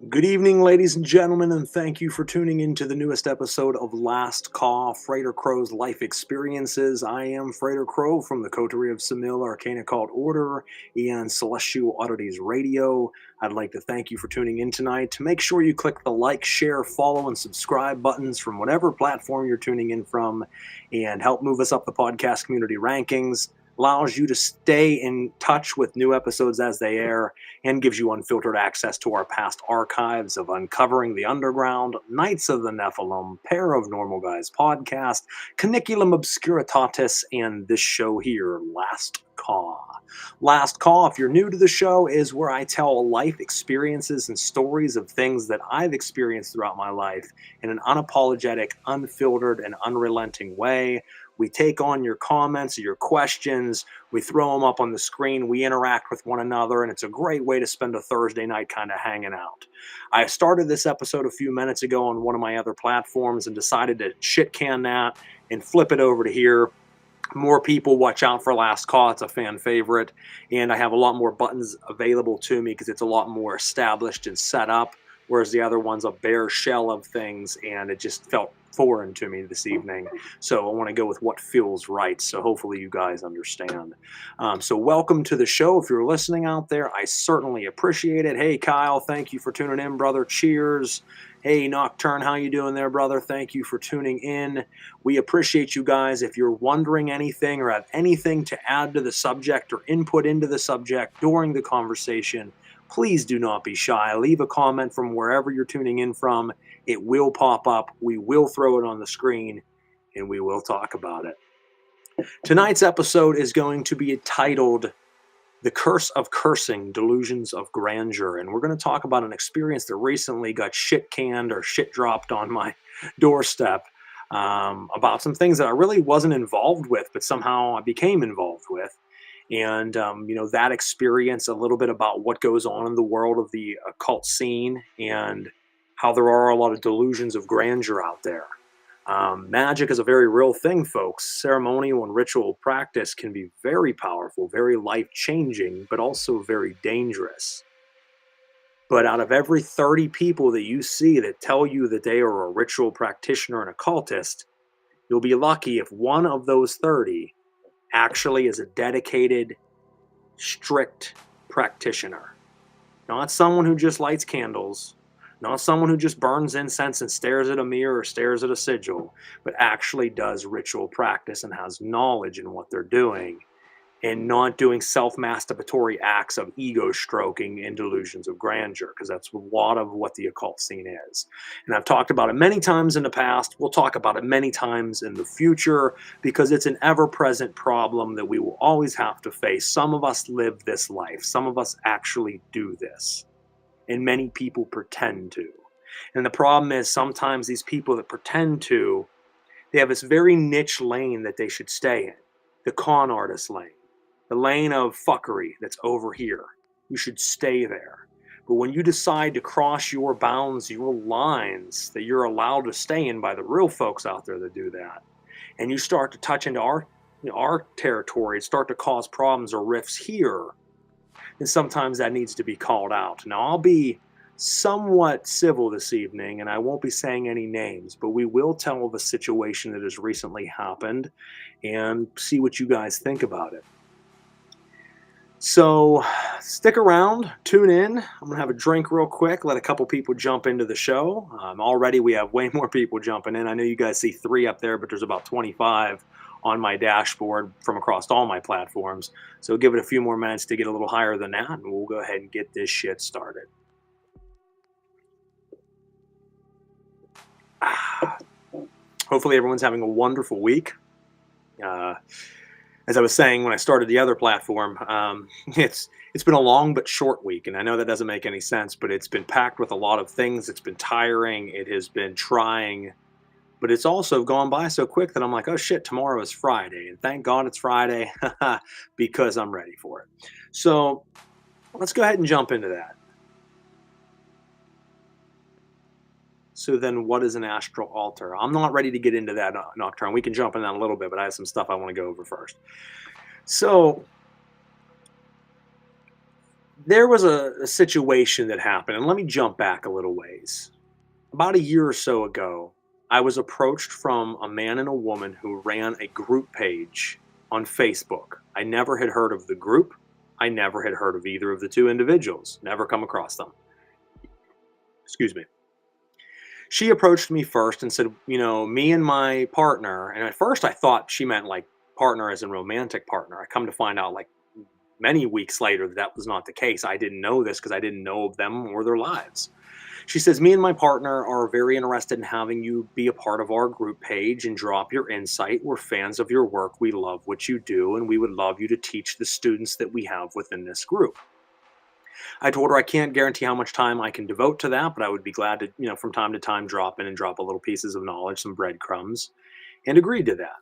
Good evening, ladies and gentlemen, and thank you for tuning in to the newest episode of Last Caw, Frater Crow's Life Experiences. I am Frater Crow from the Coterie of Samil, Arcane, Occult, Order, and Celestial Oddities Radio. I'd like to thank you for tuning in tonight. Make sure you click the like, share, follow, and subscribe buttons from whatever platform you're tuning in from, and help move us up the podcast community rankings. Allows you to stay in touch with new episodes as they air, and gives you unfiltered access to our past archives of Uncovering the Underground, Knights of the Nephilim, Pair of Normal Guys podcast, Caniculum Obscuritatis, and this show here, Last Caw. Last Caw, if you're new to the show, is where I tell life experiences and stories of things that I've experienced throughout my life in an unapologetic, unfiltered, and unrelenting way. We take on your comments, your questions, we throw them up on the screen, we interact with one another, and it's a great way to spend a Thursday night kind of hanging out. I started this episode a few minutes ago on one of my other platforms and decided to shit can that and flip it over to here. More people, watch out for Last Caw. It's a fan favorite, and I have a lot more buttons available to me because it's a lot more established and set up, whereas the other one's a bare shell of things, and it just felt foreign to me this evening. So I want to go with what feels right. So hopefully you guys understand. So welcome to the show. If you're listening out there, I certainly appreciate it. Hey, Kyle, thank you for tuning in, brother. Cheers. Hey, Nocturne, how you doing there, brother? Thank you for tuning in. We appreciate you guys. If you're wondering anything or have anything to add to the subject or input into the subject during the conversation, please do not be shy. Leave a comment from wherever you're tuning in from. It will pop up. We will throw it on the screen, and we will talk about it. Tonight's episode is going to be titled The Curse of Cursing, Delusions of Grandeur. And we're going to talk about an experience that recently got shit canned or shit dropped on my doorstep about some things that I really wasn't involved with, but somehow I became involved with. And, that experience, a little bit about what goes on in the world of the occult scene and how there are a lot of delusions of grandeur out there. Magic is a very real thing, folks. Ceremonial and ritual practice can be very powerful, very life-changing, but also very dangerous. But out of every 30 people that you see that tell you that they are a ritual practitioner and occultist, you'll be lucky if one of those 30 actually is a dedicated, strict practitioner. Not someone who just lights candles, not someone who just burns incense and stares at a mirror or stares at a sigil, but actually does ritual practice and has knowledge in what they're doing, and not doing self-masturbatory acts of ego stroking and delusions of grandeur, because that's a lot of what the occult scene is. And I've talked about it many times in the past. We'll talk about it many times in the future, because it's an ever-present problem that we will always have to face. Some of us live this life. Some of us actually do this. And many people pretend to. And the problem is sometimes these people that pretend to, they have this very niche lane that they should stay in. The con artist lane. The lane of fuckery that's over here. You should stay there. But when you decide to cross your bounds, your lines that you're allowed to stay in by the real folks out there that do that, and you start to touch into our territory and start to cause problems or rifts here, then sometimes that needs to be called out. Now, I'll be somewhat civil this evening, and I won't be saying any names, but we will tell of a situation that has recently happened and see what you guys think about it. So stick around, tune in. I'm going to have a drink real quick, let a couple people jump into the show. Already we have way more people jumping in. I know you guys see 3 up there, but there's about 25 on my dashboard from across all my platforms. So give it a few more minutes to get a little higher than that, and we'll go ahead and get this shit started. Hopefully everyone's having a wonderful week. As I was saying when I started the other platform, it's been a long but short week, and I know that doesn't make any sense, but it's been packed with a lot of things. It's been tiring. It has been trying, but it's also gone by so quick that I'm like, oh shit, tomorrow is Friday, and thank God it's Friday because I'm ready for it. So let's go ahead and jump into that. So then, what is an astral altar? I'm not ready to get into that, Nocturne. We can jump in that a little bit, but I have some stuff I want to go over first. So there was a situation that happened, and let me jump back a little ways. About a year or so ago, I was approached from a man and a woman who ran a group page on Facebook. I never had heard of the group. I never had heard of either of the two individuals. Never come across them. Excuse me. She approached me first and said, me and my partner, and at first I thought she meant like partner as in romantic partner. I come to find out like many weeks later that was not the case. I didn't know this because I didn't know of them or their lives. She says, me and my partner are very interested in having you be a part of our group page and drop your insight. We're fans of your work. We love what you do, and we would love you to teach the students that we have within this group. I told her I can't guarantee how much time I can devote to that, but I would be glad to, from time to time drop in and drop a little pieces of knowledge, some breadcrumbs, and agreed to that.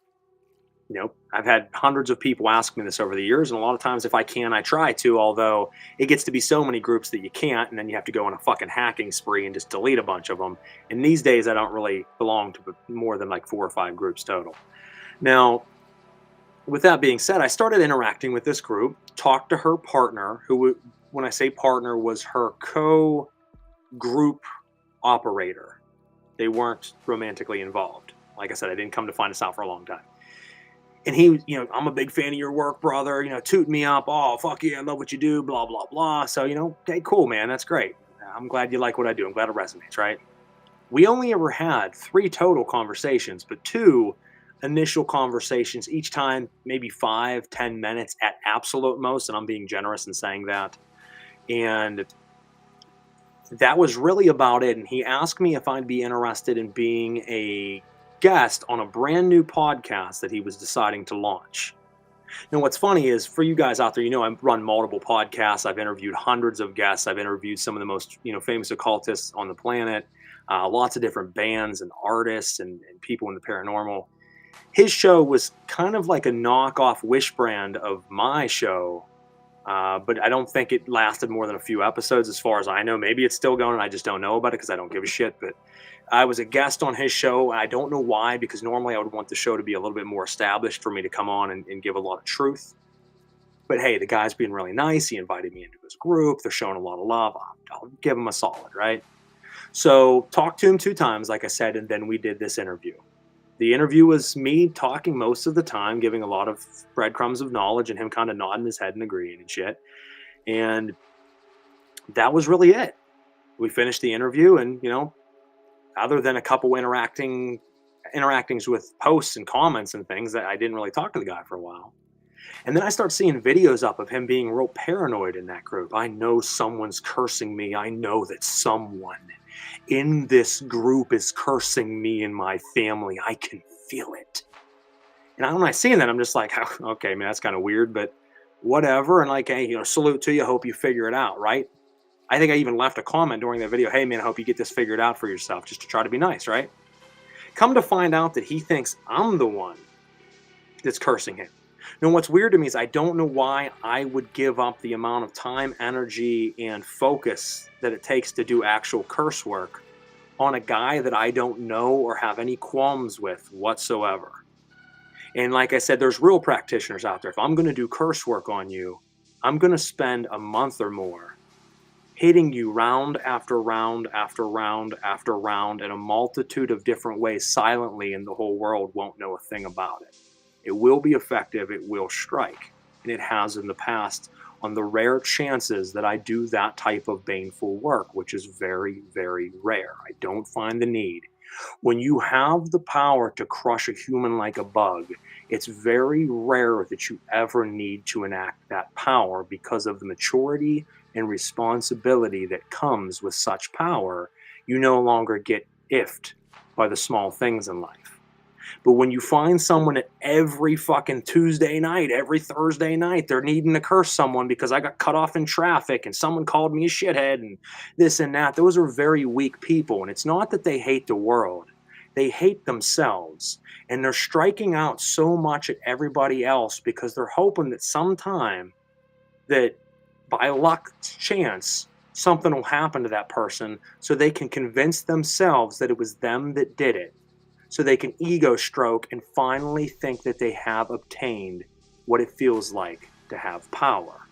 I've had hundreds of people ask me this over the years, and a lot of times if I can, I try to, although it gets to be so many groups that you can't, and then you have to go on a fucking hacking spree and just delete a bunch of them. And these days, I don't really belong to more than like 4 or 5 groups total. Now, with that being said, I started interacting with this group, talked to her partner, who, when I say partner, was her co-group operator. They weren't romantically involved. Like I said, I didn't come to find this out for a long time. And he, I'm a big fan of your work, brother, tooting me up. Oh, fuck yeah, I love what you do, blah, blah, blah. So, okay, cool, man. That's great. I'm glad you like what I do. I'm glad it resonates, right? We only ever had 3 total conversations, but 2 initial conversations, each time maybe 5-10 minutes at absolute most. And I'm being generous in saying that. And that was really about it. And he asked me if I'd be interested in being a guest on a brand new podcast that he was deciding to launch. Now, what's funny is for you guys out there, I run multiple podcasts. I've interviewed hundreds of guests. I've interviewed some of the most, famous occultists on the planet, lots of different bands and artists and people in the paranormal. His show was kind of like a knockoff Wish brand of my show. But I don't think it lasted more than a few episodes as far as I know. Maybe it's still going. I just don't know about it because I don't give a shit. But I was a guest on his show. I don't know why, because normally I would want the show to be a little bit more established for me to come on and give a lot of truth. But hey, the guy's being really nice. He invited me into his group. They're showing a lot of love. I'll give him a solid, right? So talked to him 2 times, like I said, and then we did this interview. The interview was me talking most of the time, giving a lot of breadcrumbs of knowledge and him kind of nodding his head and agreeing and shit. And that was really it. We finished the interview and, other than a couple interactings with posts and comments and things, that I didn't really talk to the guy for a while. And then I start seeing videos up of him being real paranoid in that group. I know someone's cursing me. I know that someone in this group is cursing me and my family. I can feel it. And when I see that, I'm just like, okay, man, that's kind of weird, but whatever. And like, hey, salute to you. Hope you figure it out, right? I think I even left a comment during that video. Hey, man, I hope you get this figured out for yourself, just to try to be nice, right? Come to find out that he thinks I'm the one that's cursing him. Now, what's weird to me is I don't know why I would give up the amount of time, energy, and focus that it takes to do actual curse work on a guy that I don't know or have any qualms with whatsoever. And like I said, there's real practitioners out there. If I'm going to do curse work on you, I'm going to spend a month or more hitting you round after round after round after round in a multitude of different ways silently, and the whole world won't know a thing about it. It will be effective, it will strike, and it has in the past on the rare chances that I do that type of baneful work, which is very, very rare. I don't find the need. When you have the power to crush a human like a bug, it's very rare that you ever need to enact that power because of the maturity and responsibility that comes with such power. You no longer get iffed by the small things in life. But when you find someone that every fucking Tuesday night, every Thursday night, they're needing to curse someone because I got cut off in traffic and someone called me a shithead and this and that, those are very weak people. And it's not that they hate the world, they hate themselves. And they're striking out so much at everybody else because they're hoping that sometime that by luck, chance, something will happen to that person so they can convince themselves that it was them that did it. So they can ego stroke and finally think that they have obtained what it feels like to have power.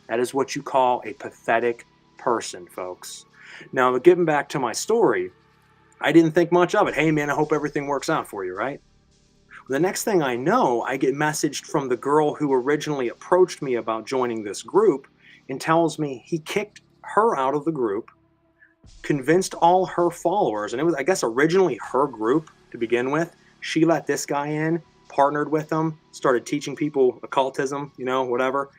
That is what you call a pathetic person, folks. Now, getting back to my story, I didn't think much of it. Hey, man, I hope everything works out for you, right? The next thing I know, I get messaged from the girl who originally approached me about joining this group and tells me he kicked her out of the group, convinced all her followers, and it was, I guess, originally her group to begin with. She let this guy in, partnered with him, started teaching people occultism, whatever,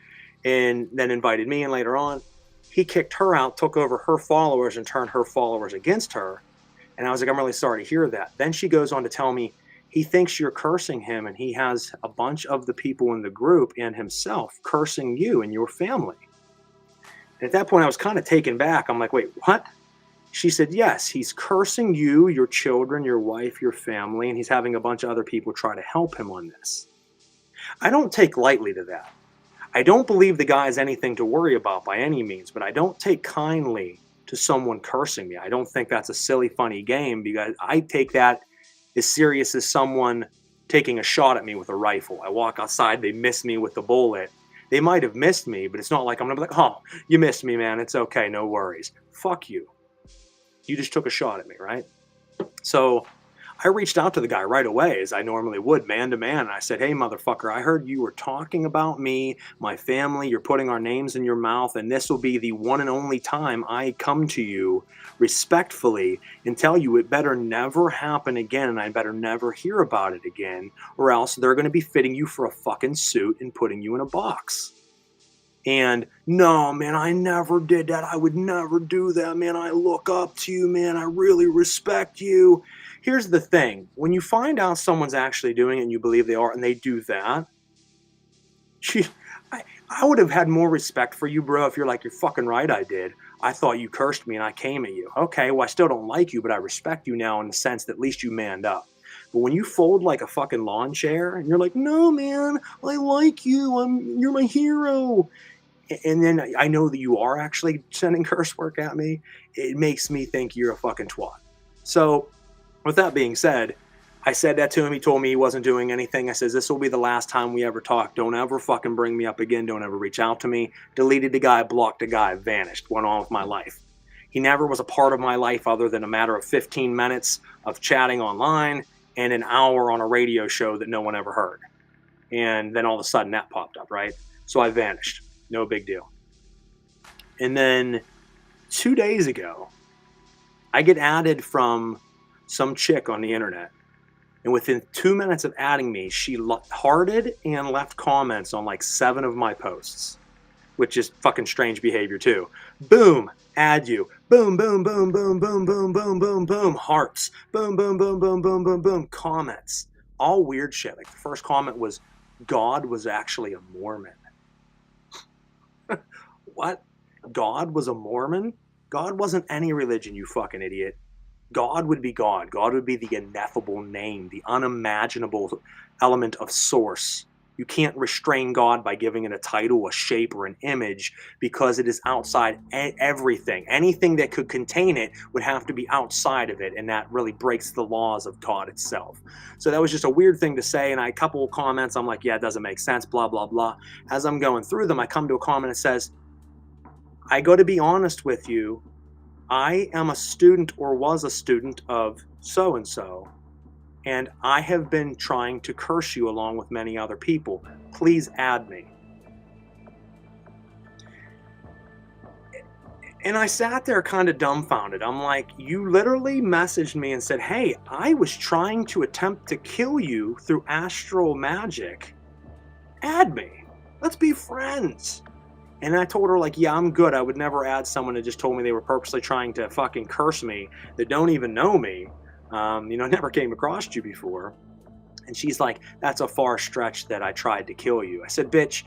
and then invited me in later on. He kicked her out, took over her followers, and turned her followers against her. And I was like, I'm really sorry to hear that. Then she goes on to tell me he thinks you're cursing him, and he has a bunch of the people in the group and himself cursing you and your family. And at that point, I was kind of taken back. I'm like, wait, what? She said, yes, he's cursing you, your children, your wife, your family, and he's having a bunch of other people try to help him on this. I don't take lightly to that. I don't believe the guy has anything to worry about by any means, but I don't take kindly to someone cursing me. I don't think that's a silly, funny game, because I take that as serious as someone taking a shot at me with a rifle. I walk outside, they miss me with the bullet. They might have missed me, but it's not like I'm going to be like, oh, you missed me, man. It's okay, no worries. Fuck you. You just took a shot at me, right? So I reached out to the guy right away, as I normally would, man to man. And I said, hey, motherfucker, I heard you were talking about me, my family. You're putting our names in your mouth. And this will be the one and only time I come to you respectfully and tell you it better never happen again. And I better never hear about it again, or else they're going to be fitting you for a fucking suit and putting you in a box. And no, man, I never did that. I would never do that, man. I look up to you, man. I really respect you. Here's the thing. When you find out someone's actually doing it and you believe they are, and they do that, I would have had more respect for you, bro, if you're like, you're fucking right, I did. I thought you cursed me and I came at you. Okay, well, I still don't like you, but I respect you now in the sense that at least you manned up. But when you fold like a fucking lawn chair and you're like, no, man, I like you. You're my hero. And then I know that you are actually sending curse work at me. It makes me think you're a fucking twat. So with that being said, I said that to him. He told me he wasn't doing anything. I says, this will be the last time we ever talk. Don't ever fucking bring me up again. Don't ever reach out to me. Deleted the guy, blocked the guy, vanished, went on with my life. He never was a part of my life other than a matter of 15 minutes of chatting online and an hour on a radio show that no one ever heard. And then all of a sudden that popped up, right? So I vanished. No big deal. And then 2 days ago, I get added from some chick on the internet. And within 2 minutes of adding me, she hearted and left comments on like 7 of my posts, which is fucking strange behavior too. Boom, add you. Boom, boom, boom, boom, boom, boom, boom, boom, boom, hearts. Boom, boom, boom, boom, boom, boom, boom, comments. All weird shit. Like the first comment was, God was actually a Mormon. What? God was a Mormon? God wasn't any religion, you fucking idiot. God would be God. God would be the ineffable name, the unimaginable element of source. You can't restrain God by giving it a title, a shape, or an image because it is outside everything. Anything that could contain it would have to be outside of it, and that really breaks the laws of God itself. So that was just a weird thing to say, and a couple of comments, I'm like, yeah, it doesn't make sense, blah, blah, blah. As I'm going through them, I come to a comment that says, I got to be honest with you, I am a student or was a student of so-and-so, and I have been trying to curse you along with many other people. Please add me. And I sat there kind of dumbfounded. I'm like, you literally messaged me and said, hey, I was trying to attempt to kill you through astral magic. Add me. Let's be friends. And I told her, like, yeah, I'm good. I would never add someone that just told me they were purposely trying to fucking curse me that don't even know me. Never came across you before. And she's like, that's a far stretch that I tried to kill you. I said, bitch,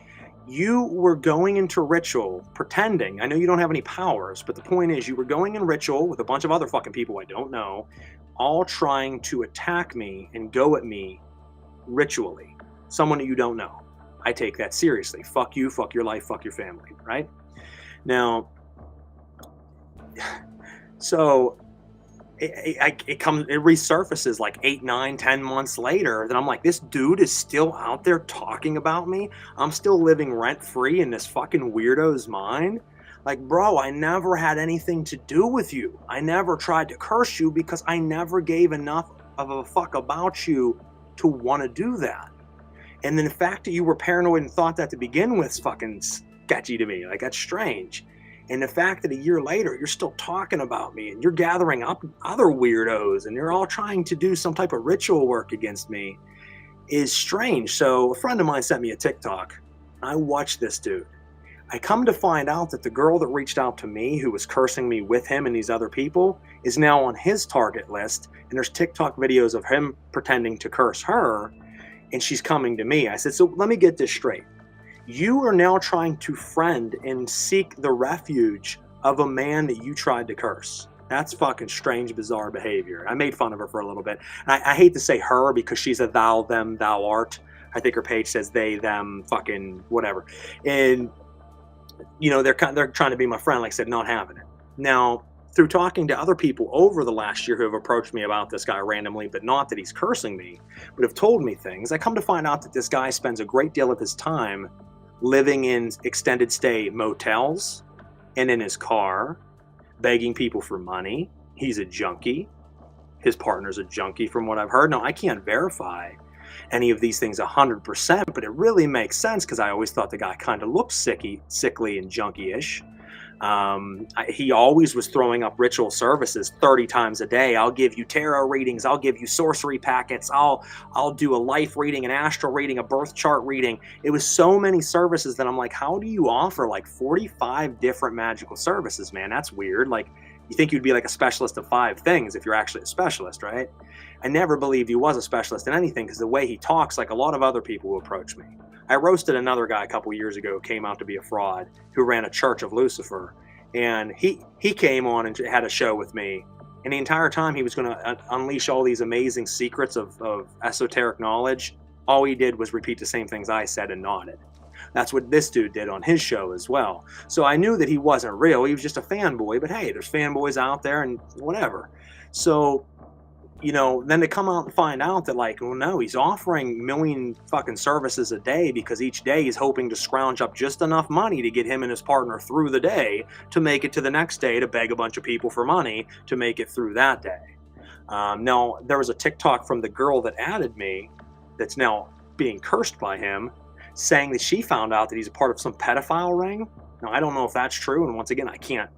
you were going into ritual pretending. I know you don't have any powers, but the point is you were going in ritual with a bunch of other fucking people I don't know, all trying to attack me and go at me ritually. Someone that you don't know. I take that seriously. Fuck you, fuck your life, fuck your family, right? Now, so it resurfaces like 8, 9, 10 months later. Then I'm like, this dude is still out there talking about me. I'm still living rent free in this fucking weirdo's mind. Like, bro, I never had anything to do with you. I never tried to curse you because I never gave enough of a fuck about you to want to do that. And then the fact that you were paranoid and thought that to begin with is fucking sketchy to me. Like, that's strange. And the fact that a year later you're still talking about me and you're gathering up other weirdos and you're all trying to do some type of ritual work against me is strange. So a friend of mine sent me a TikTok. I watched this dude. I come to find out that the girl that reached out to me, who was cursing me with him and these other people, is now on his target list. And there's TikTok videos of him pretending to curse her. And she's coming to me. I said, so let me get this straight. You are now trying to friend and seek the refuge of a man that you tried to curse. That's fucking strange, bizarre behavior. I made fun of her for a little bit. I hate to say her because she's a thou, them, thou art. I think her page says they, them, fucking whatever. And, you know, they're trying to be my friend. Like I said, not having it. Now, through talking to other people over the last year who have approached me about this guy randomly, but not that he's cursing me, but have told me things, I come to find out that this guy spends a great deal of his time living in extended stay motels and in his car, begging people for money. He's a junkie. His partner's a junkie from what I've heard. Now, I can't verify any of these things 100%, but it really makes sense because I always thought the guy kind of looked sickly and junkie-ish. He always was throwing up ritual services 30 times a day. I'll give you tarot readings. I'll give you sorcery packets. I'll do a life reading, an astral reading, a birth chart reading. It was so many services that I'm like, how do you offer like 45 different magical services, man? That's weird. Like, you think you'd be like a specialist of 5 things if you're actually a specialist, right? I never believed he was a specialist in anything because the way he talks, like a lot of other people who approach me. I roasted another guy a couple years ago who came out to be a fraud, who ran a Church of Lucifer. And he came on and had a show with me. And the entire time he was going to unleash all these amazing secrets of esoteric knowledge. All he did was repeat the same things I said and nodded. That's what this dude did on his show as well. So I knew that he wasn't real. He was just a fanboy. But hey, there's fanboys out there and whatever. So, you know, then to come out and find out that, like, well, no, he's offering million fucking services a day because each day he's hoping to scrounge up just enough money to get him and his partner through the day to make it to the next day to beg a bunch of people for money to make it through that day. Now, there was a TikTok from the girl that added me that's now being cursed by him, saying that she found out that he's a part of some pedophile ring. Now, I don't know if that's true. And once again, I can't,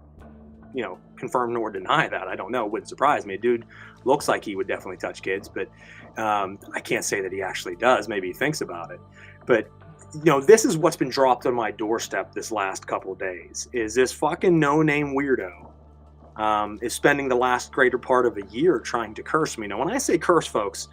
you know, confirm nor deny that. I don't know. It wouldn't surprise me. Dude looks like he would definitely touch kids, but I can't say that he actually does. Maybe he thinks about it. But, you know, this is what's been dropped on my doorstep this last couple of days, is this fucking no-name weirdo is spending the last greater part of a year trying to curse me. Now, when I say curse, folks,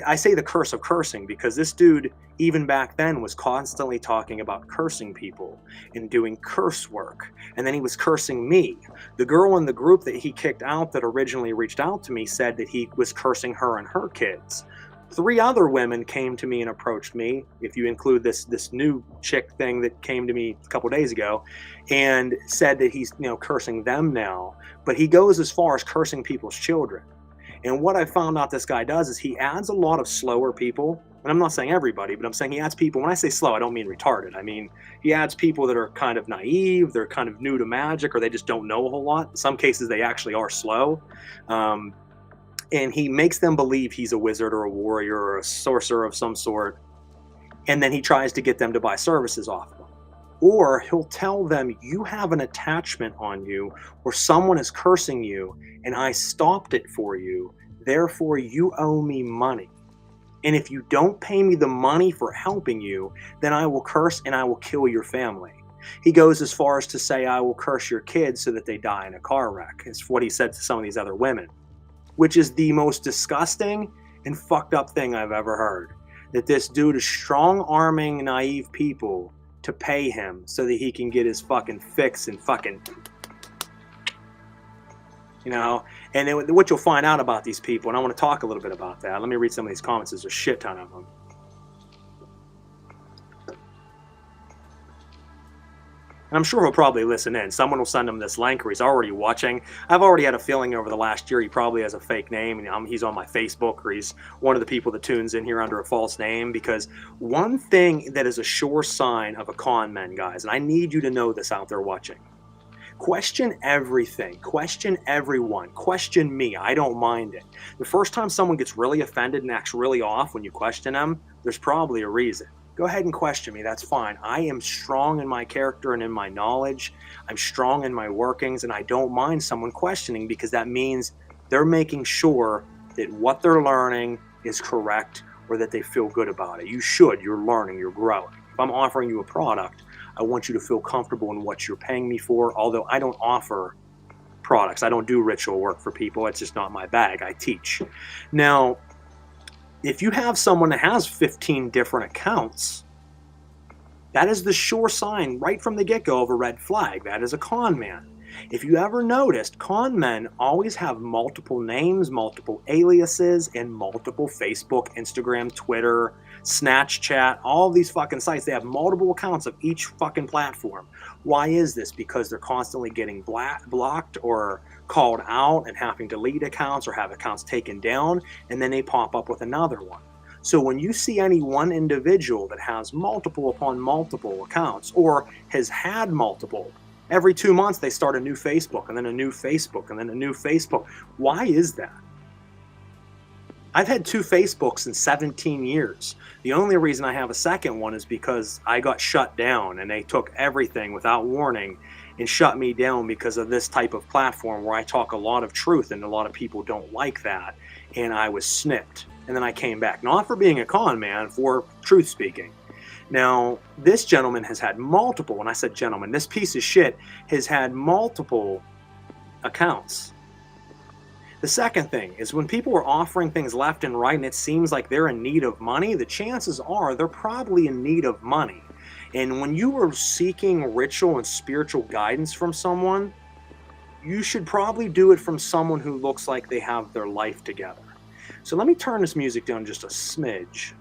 I say the curse of cursing because this dude, even back then, was constantly talking about cursing people and doing curse work. And then he was cursing me. The girl in the group that he kicked out that originally reached out to me said that he was cursing her and her kids. 3 other women came to me and approached me, if you include this new chick thing that came to me a couple days ago, and said that he's, you know, cursing them now. But he goes as far as cursing people's children. And what I found out this guy does is he adds a lot of slower people. And I'm not saying everybody, but I'm saying he adds people. When I say slow, I don't mean retarded. I mean, he adds people that are kind of naive, they're kind of new to magic, or they just don't know a whole lot. In some cases, they actually are slow. And he makes them believe he's a wizard or a warrior or a sorcerer of some sort. And then he tries to get them to buy services off of them. Or he'll tell them, you have an attachment on you, or someone is cursing you, and I stopped it for you. Therefore, you owe me money. And if you don't pay me the money for helping you, then I will curse and I will kill your family. He goes as far as to say, I will curse your kids so that they die in a car wreck. It's what he said to some of these other women, which is the most disgusting and fucked up thing I've ever heard. That this dude is strong-arming naive people to pay him so that he can get his fucking fix and fucking, you know. And then what you'll find out about these people, and I want to talk a little bit about that. Let me read some of these comments. There's a shit ton of them. And I'm sure he'll probably listen in. Someone will send him this link, or he's already watching. I've already had a feeling over the last year he probably has a fake name, and he's on my Facebook, or he's one of the people that tunes in here under a false name. Because one thing that is a sure sign of a con man, guys, and I need you to know this out there watching. Question everything. Question everyone. Question me. I don't mind it. The first time someone gets really offended and acts really off when you question them, there's probably a reason. Go ahead and question me. That's fine. I am strong in my character and in my knowledge. I'm strong in my workings, and I don't mind someone questioning, because that means they're making sure that what they're learning is correct, or that they feel good about it. You should. You're learning. You're growing. If I'm offering you a product, I want you to feel comfortable in what you're paying me for, although I don't offer products. I don't do ritual work for people. It's just not my bag. I teach. Now, if you have someone that has 15 different accounts, that is the sure sign right from the get-go of a red flag. That is a con man. If you ever noticed, con men always have multiple names, multiple aliases, and multiple Facebook, Instagram, Twitter, Snapchat, all these fucking sites. They have multiple accounts of each fucking platform. Why is this? Because they're constantly getting blocked or called out and having to delete accounts or have accounts taken down, and then they pop up with another one. So when you see any one individual that has multiple upon multiple accounts, or has had multiple, every 2 months they start a new Facebook, and then a new Facebook, and then a new Facebook. Why is that? I've had 2 Facebooks in 17 years. The only reason I have a second one is because I got shut down, and they took everything without warning and shut me down because of this type of platform where I talk a lot of truth, and a lot of people don't like that, and I was snipped. And then I came back, not for being a con man, for truth speaking. Now, this gentleman has had multiple, when I said gentleman, this piece of shit has had multiple accounts. The second thing is, when people are offering things left and right and it seems like they're in need of money, the chances are they're probably in need of money. And when you are seeking ritual and spiritual guidance from someone, you should probably do it from someone who looks like they have their life together. So let me turn this music down just a smidge.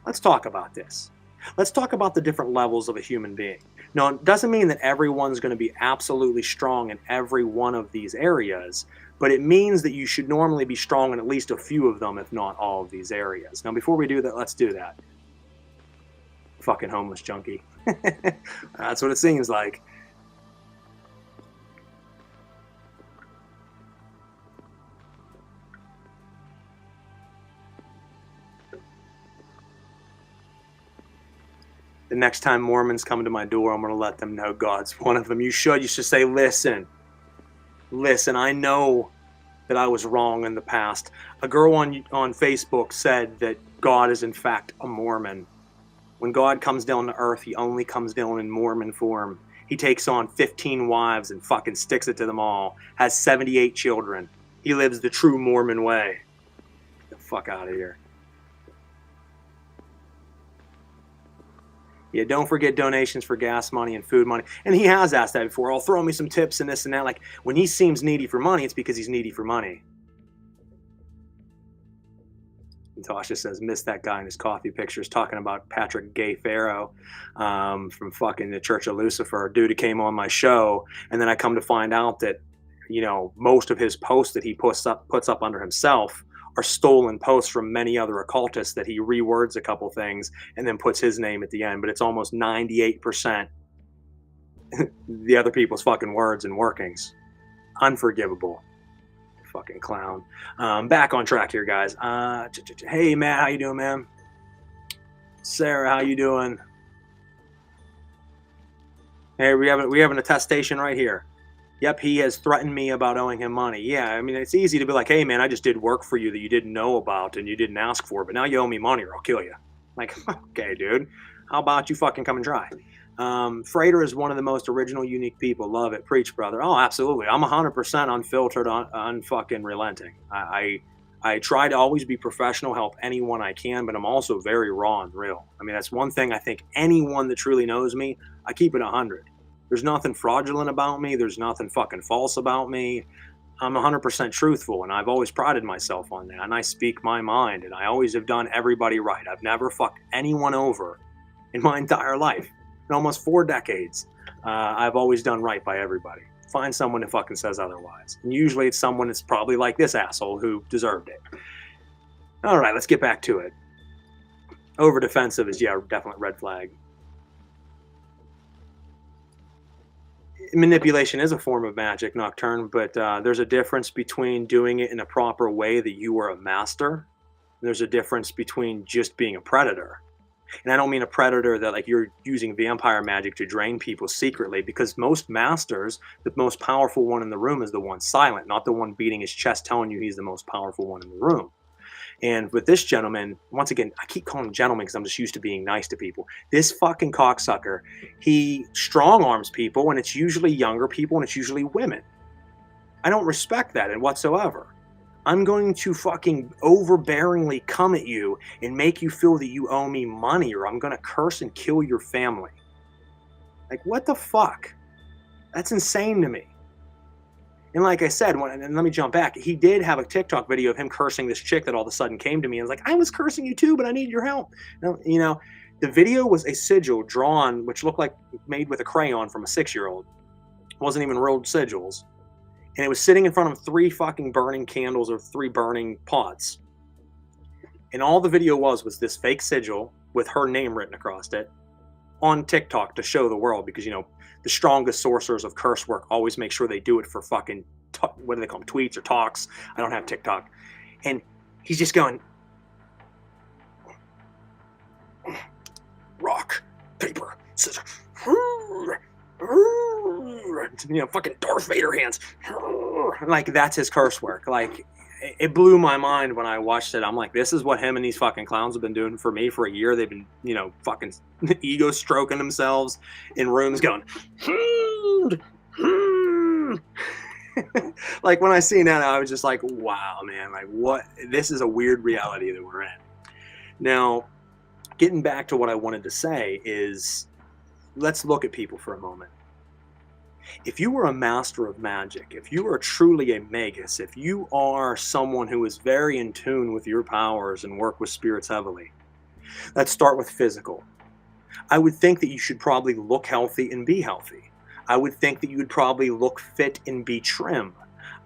Let's talk about this. Let's talk about the different levels of a human being. Now, it doesn't mean that everyone's going to be absolutely strong in every one of these areas, but it means that you should normally be strong in at least a few of them, if not all of these areas. Now, before we do that, let's do that. Fucking homeless junkie. That's what it seems like. The next time Mormons come to my door, I'm going to let them know God's one of them. You should say, listen, I know that I was wrong in the past. A girl on Facebook said that God is in fact a Mormon. When God comes down to earth, he only comes down in Mormon form. He takes on 15 wives and fucking sticks it to them all. Has 78 children. He lives the true Mormon way. Get the fuck out of here. Yeah, don't forget donations for gas money and food money. And he has asked that before. Oh, throw me some tips and this and that. Like, when he seems needy for money, it's because he's needy for money. And Tasha says, miss that guy in his coffee pictures talking about Patrick Gay Pharaoh from fucking the Church of Lucifer. Dude who came on my show, and then I come to find out that, you know, most of his posts that he puts up under himself are stolen posts from many other occultists that he rewords a couple things and then puts his name at the end. But it's almost 98% the other people's fucking words and workings. Unforgivable. Fucking clown. Back on track here, guys. Hey, Matt, how you doing, man? Sarah, how you doing? Hey, we have an attestation right here. Yep, he has threatened me about owing him money. Yeah, I mean, it's easy to be like, hey, man, I just did work for you that you didn't know about and you didn't ask for, but now you owe me money or I'll kill you. Like, okay, dude, how about you fucking come and try? Frater is one of the most original, unique people. Love it. Preach, brother. Oh, absolutely. I'm 100% unfiltered, unfucking relenting. I I try to always be professional, help anyone I can, but I'm also very raw and real. I mean, that's one thing I think anyone that truly knows me, I keep it 100. There's nothing fraudulent about me. There's nothing fucking false about me. I'm 100% truthful, and I've always prided myself on that. And I speak my mind, and I always have done everybody right. I've never fucked anyone over in my entire life. In almost 4 decades, I've always done right by everybody. Find someone who fucking says otherwise. And usually it's someone that's probably like this asshole who deserved it. All right, let's get back to it. Over defensive is, yeah, definite red flag. Manipulation is a form of magic, Nocturne, but there's a difference between doing it in a proper way that you are a master. There's a difference between just being a predator. And I don't mean a predator that like you're using vampire magic to drain people secretly, because most masters, the most powerful one in the room is the one silent, not the one beating his chest telling you he's the most powerful one in the room. And with this gentleman, once again, I keep calling him gentleman because I'm just used to being nice to people. This fucking cocksucker, he strong arms people, and it's usually younger people, and it's usually women. I don't respect that in whatsoever. I'm going to fucking overbearingly come at you and make you feel that you owe me money, or I'm going to curse and kill your family. Like, what the fuck? That's insane to me. And like I said, and let me jump back. He did have a TikTok video of him cursing this chick that all of a sudden came to me and was like, I was cursing you too, but I need your help. You know, the video was a sigil drawn, which looked like made with a crayon from a 6-year-old. It wasn't even real sigils. And it was sitting in front of 3 fucking burning candles or 3 burning pots. And all the video was this fake sigil with her name written across it on TikTok to show the world, because, you know, the strongest sorcerers of curse work always make sure they do it for fucking, what do they call them, tweets or talks? I don't have TikTok. And he's just going, rock, paper, scissors, you know, fucking Darth Vader hands. Like, that's his curse work. Like, it blew my mind when I watched it. I'm like, this is what him and these fucking clowns have been doing for me for a year. They've been, you know, fucking ego stroking themselves in rooms going, like, when I seen that, I was just like, wow, man, like, what? This is a weird reality that we're in. Now, getting back to what I wanted to say is, let's look at people for a moment. If you were a master of magic, if you are truly a magus, if you are someone who is very in tune with your powers and work with spirits heavily, let's start with physical. I would think that you should probably look healthy and be healthy. I would think that you would probably look fit and be trim.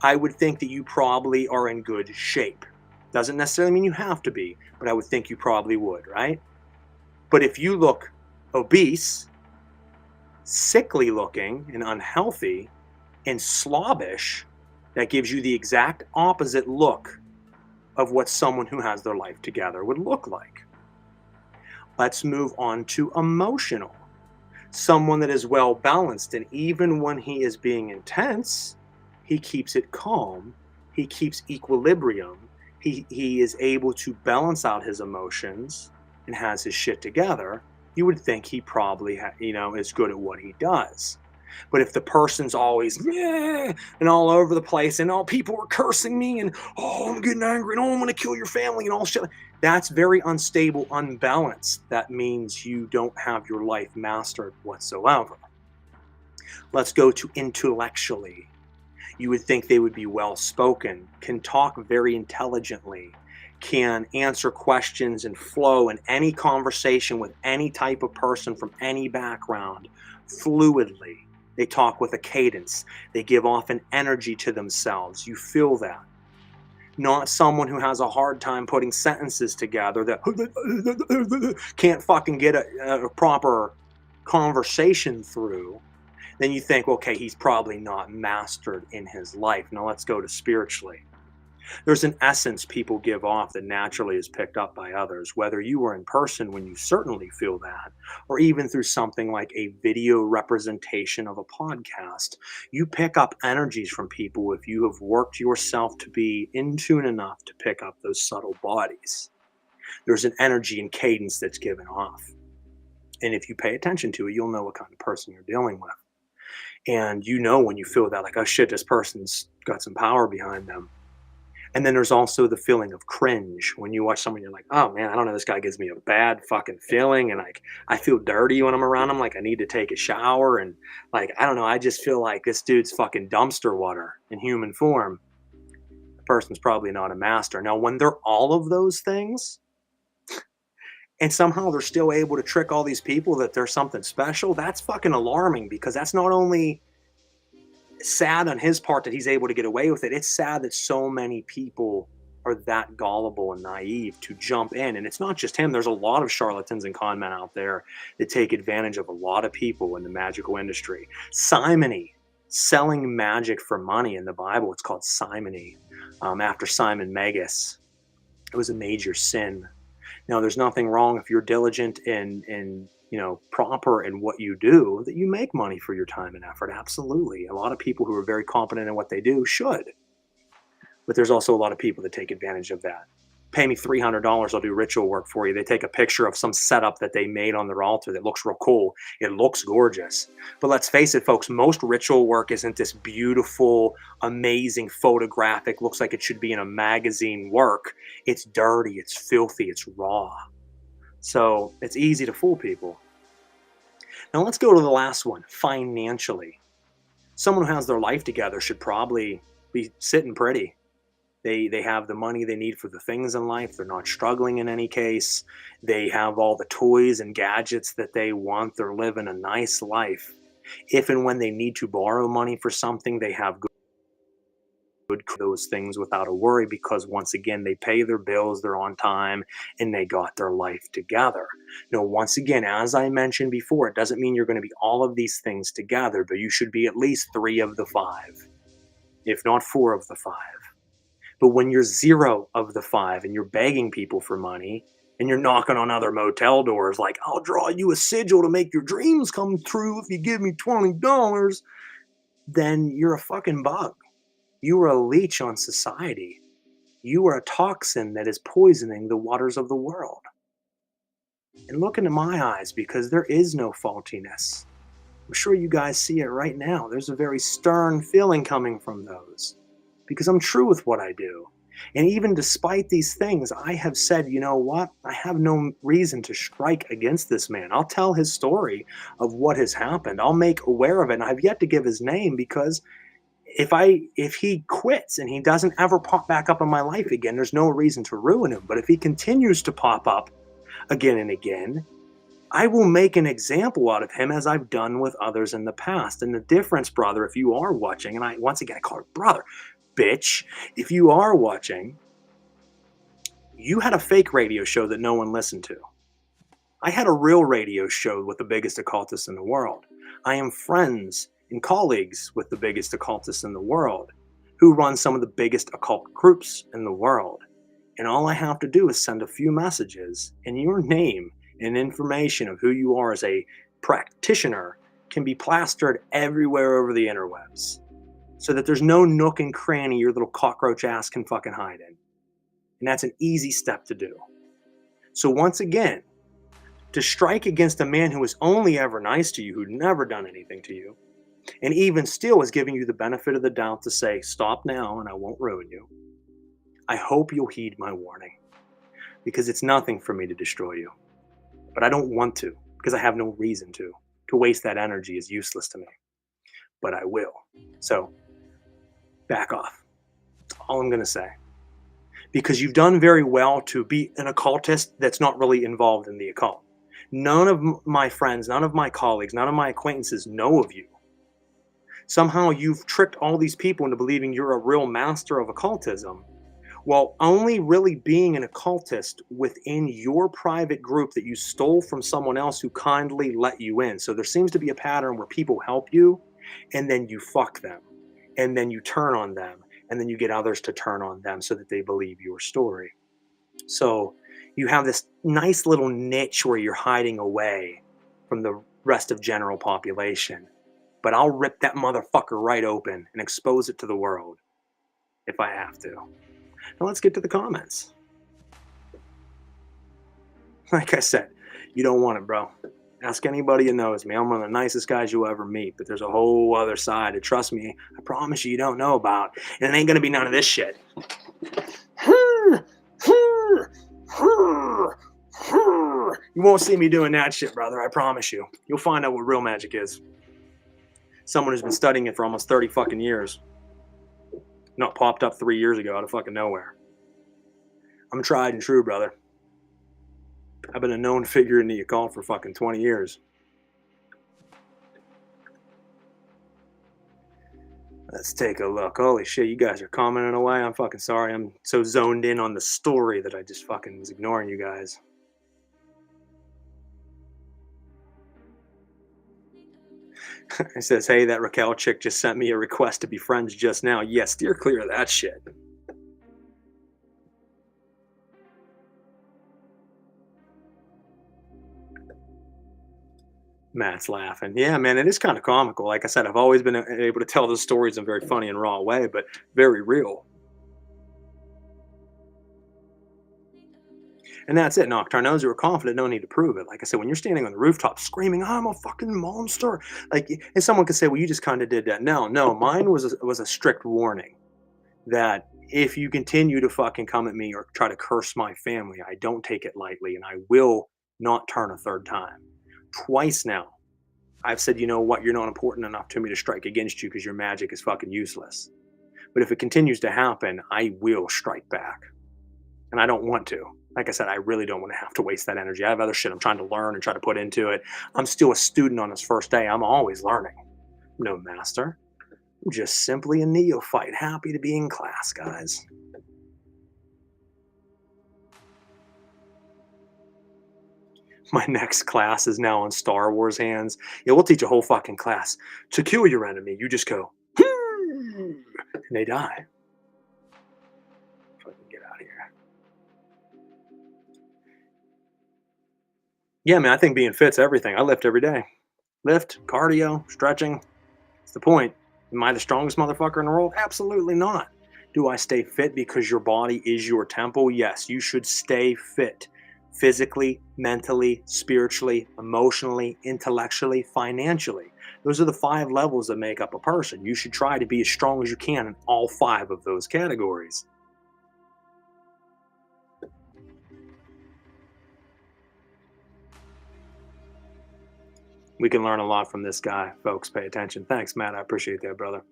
I would think that you probably are in good shape. Doesn't necessarily mean you have to be, but I would think you probably would, right? But if you look obese, sickly looking and unhealthy and slobbish, that gives you the exact opposite look of what someone who has their life together would look like. Let's move on to emotional. Someone that is well balanced, and even when he is being intense, he keeps it calm, he keeps equilibrium, he is able to balance out his emotions and has his shit together. You would think he probably, you know, is good at what he does. But if the person's always and all over the place, and all people are cursing me, and I'm getting angry, and I'm going to kill your family, and all shit, that's very unstable, unbalanced. That means you don't have your life mastered whatsoever. Let's go to intellectually. You would think they would be well spoken, can talk very intelligently, can answer questions and flow in any conversation with any type of person from any background fluidly. They talk with a cadence. They give off an energy to themselves. You feel that. Not someone who has a hard time putting sentences together, that can't fucking get a proper conversation through. Then you think, okay, he's probably not mastered in his life. Now let's go to spiritually. There's an essence people give off that naturally is picked up by others, whether you are in person when you certainly feel that, or even through something like a video representation of a podcast. You pick up energies from people if you have worked yourself to be in tune enough to pick up those subtle bodies. There's an energy and cadence that's given off. And if you pay attention to it, you'll know what kind of person you're dealing with. And you know when you feel that, like, oh shit, this person's got some power behind them. And then there's also the feeling of cringe when you watch someone, you're like, oh man, I don't know, this guy gives me a bad fucking feeling. And like, I feel dirty when I'm around him. Like, I need to take a shower. And like, I don't know, I just feel like this dude's fucking dumpster water in human form. The person's probably not a master. Now, when they're all of those things, and somehow they're still able to trick all these people that they're something special, that's fucking alarming, because that's not only sad on his part that he's able to get away with it, it's sad that so many people are that gullible and naive to jump in. And it's not just him. There's a lot of charlatans and con men out there that take advantage of a lot of people in the magical industry. Simony, selling magic for money in the Bible, it's called simony, after Simon Magus. It was a major sin. Now, there's nothing wrong if you're diligent and proper in what you do, that you make money for your time and effort. Absolutely. A lot of people who are very competent in what they do should. But there's also a lot of people that take advantage of that. Pay me $300, I'll do ritual work for you. They take a picture of some setup that they made on their altar that looks real cool. It looks gorgeous. But let's face it, folks, most ritual work isn't this beautiful, amazing, photographic, looks like it should be in a magazine work. It's dirty, it's filthy, it's raw. So it's easy to fool people. Now let's go to the last one, financially. Someone who has their life together should probably be sitting pretty. They have the money they need for the things in life. They're not struggling in any case. They have all the toys and gadgets that they want. They're living a nice life. If and when they need to borrow money for something, they have good those things without a worry, because once again, they pay their bills, they're on time, and they got their life together. Now, once again, as I mentioned before, it doesn't mean you're going to be all of these things together, but you should be at least 3 of the 5, if not 4 of the 5. But when you're 0 of the 5 and you're begging people for money and you're knocking on other motel doors like, I'll draw you a sigil to make your dreams come true if you give me $20, then you're a fucking bug. You are a leech on society. You are a toxin that is poisoning the waters of the world. And look into my eyes, because there is no faultiness. I'm sure you guys see it right now. There's a very stern feeling coming from those, because I'm true with what I do. And even despite these things, I have said, you know what? I have no reason to strike against this man. I'll tell his story of what has happened. I'll make aware of it. And I've yet to give his name, because if he quits and he doesn't ever pop back up in my life again, there's no reason to ruin him. But if he continues to pop up again and again, I will make an example out of him, as I've done with others in the past. And the difference, brother, if you are watching, and I call it brother, bitch, if you are watching, you had a fake radio show that no one listened to. I had a real radio show with the biggest occultists in the world. I am friends and colleagues with the biggest occultists in the world, who run some of the biggest occult groups in the world. And all I have to do is send a few messages, and your name and information of who you are as a practitioner can be plastered everywhere over the interwebs, so that there's no nook and cranny your little cockroach ass can fucking hide in. And that's an easy step to do. So once again, to strike against a man who was only ever nice to you, who'd never done anything to you, and even still is giving you the benefit of the doubt to say, stop now and I won't ruin you, I hope you'll heed my warning, because it's nothing for me to destroy you. But I don't want to, because I have no reason to. To waste that energy is useless to me. But I will. So, back off. That's all I'm going to say. Because you've done very well to be an occultist that's not really involved in the occult. None of my friends, none of my colleagues, none of my acquaintances know of you. Somehow you've tricked all these people into believing you're a real master of occultism, while only really being an occultist within your private group that you stole from someone else who kindly let you in. So there seems to be a pattern where people help you, and then you fuck them, and then you turn on them, and then you get others to turn on them so that they believe your story. So you have this nice little niche where you're hiding away from the rest of general population. But I'll rip that motherfucker right open and expose it to the world if I have to. Now let's get to the comments. Like I said, you don't want it, bro. Ask anybody who knows me. I'm one of the nicest guys you'll ever meet, but there's a whole other side that, trust me, I promise you, you don't know about. And it ain't gonna be none of this shit. You won't see me doing that shit, brother. I promise you. You'll find out what real magic is. Someone who's been studying it for almost 30 fucking years. Not popped up 3 years ago out of fucking nowhere. I'm tried and true, brother. I've been a known figure in the occult for fucking 20 years. Let's take a look. Holy shit, you guys are commenting away. I'm fucking sorry. I'm so zoned in on the story that I just fucking was ignoring you guys. It says, hey, that Raquel chick just sent me a request to be friends just now. Yes, steer clear of that shit. Matt's laughing. Yeah, man, it is kind of comical. Like I said, I've always been able to tell those stories in a very funny and raw way, but very real. And that's it, Nocturne. Those who are confident don't need to prove it. Like I said, when you're standing on the rooftop screaming, I'm a fucking monster. Like, and someone could say, well, you just kind of did that. No, mine was a strict warning that if you continue to fucking come at me or try to curse my family, I don't take it lightly and I will not turn a third time. Twice now, I've said, you know what, you're not important enough to me to strike against you because your magic is fucking useless. But if it continues to happen, I will strike back. And I don't want to. Like I said, I really don't want to have to waste that energy. I have other shit I'm trying to learn and try to put into it. I'm still a student on this first day. I'm always learning. No master. I'm just simply a neophyte, happy to be in class, guys. My next class is now on Star Wars hands. Yeah, we'll teach a whole fucking class. To kill your enemy, you just go, and they die. Fucking get out of here. Yeah, man, I think being fit's everything. I lift every day. Lift, cardio, stretching. It's the point. Am I the strongest motherfucker in the world? Absolutely not. Do I stay fit because your body is your temple? Yes, you should stay fit. Physically, mentally, spiritually, emotionally, intellectually, financially. Those are the 5 levels that make up a person. You should try to be as strong as you can in all 5 of those categories. We can learn a lot from this guy, folks. Pay attention. Thanks, Matt. I appreciate that, brother.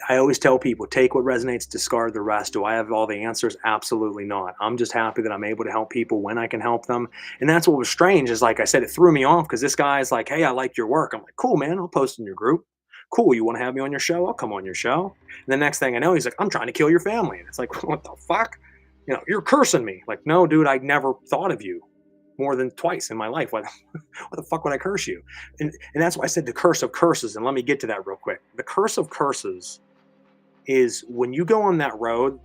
I always tell people, take what resonates, discard the rest. Do I have all the answers? Absolutely not. I'm just happy that I'm able to help people when I can help them. And that's what was strange is, like I said, it threw me off because this guy's like, hey, I like your work. I'm like, cool, man. I'll post in your group. Cool. You want to have me on your show? I'll come on your show. And the next thing I know, he's like, I'm trying to kill your family. And it's like, what the fuck? You know, you're cursing me. Like, no, dude, I never thought of you more than twice in my life. Why the fuck would I curse you? And that's why I said the curse of curses. And let me get to that real quick. The curse of curses is when you go on that road,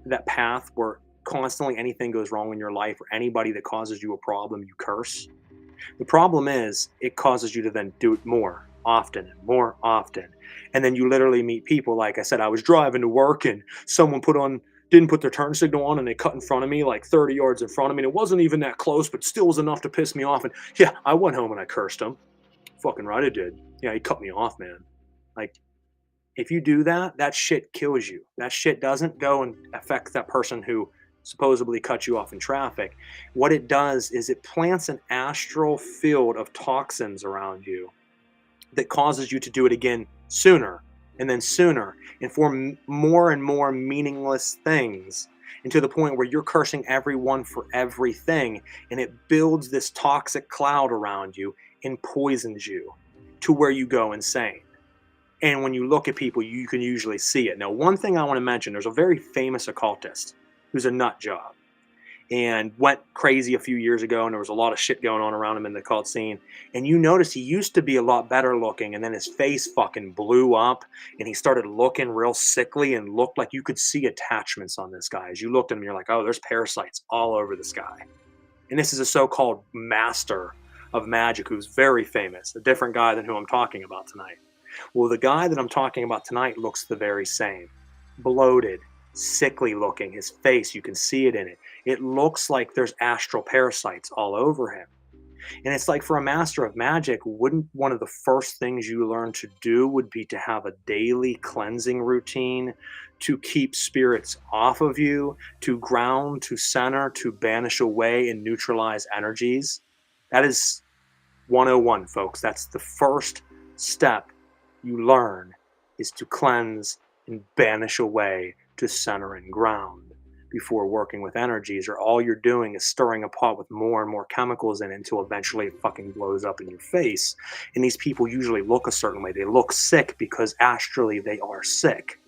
that path where constantly anything goes wrong in your life or anybody that causes you a problem, you curse. The problem is it causes you to then do it more often and more often. And then you literally meet people. Like I said, I was driving to work and someone didn't put their turn signal on and they cut in front of me like 30 yards in front of me. And it wasn't even that close, but still was enough to piss me off. And yeah, I went home and I cursed him. Fucking right, I did. Yeah, he cut me off, man. Like, if you do that, that shit kills you. That shit doesn't go and affect that person who supposedly cut you off in traffic. What it does is it plants an astral field of toxins around you that causes you to do it again sooner and then sooner and for more and more meaningless things, and to the point where you're cursing everyone for everything, and it builds this toxic cloud around you and poisons you to where you go insane. And when you look at people, you can usually see it. Now, one thing I want to mention, there's a very famous occultist who's a nut job and went crazy a few years ago, and there was a lot of shit going on around him in the occult scene. And you notice he used to be a lot better looking, and then his face fucking blew up, and he started looking real sickly and looked like you could see attachments on this guy. As you looked at him, you're like, oh, there's parasites all over this guy. And this is a so-called master of magic who's very famous, a different guy than who I'm talking about tonight. Well, the guy that I'm talking about tonight looks the very same. Bloated, sickly looking. His face, you can see it in it. It looks like there's astral parasites all over him. And it's like, for a master of magic, wouldn't one of the first things you learn to do would be to have a daily cleansing routine to keep spirits off of you, to ground, to center, to banish away and neutralize energies. That is 101, folks. That's the first step you learn, is to cleanse and banish away, to center and ground before working with energies, or all you're doing is stirring a pot with more and more chemicals in it until eventually it fucking blows up in your face. And these people usually look a certain way. They look sick because astrally they are sick.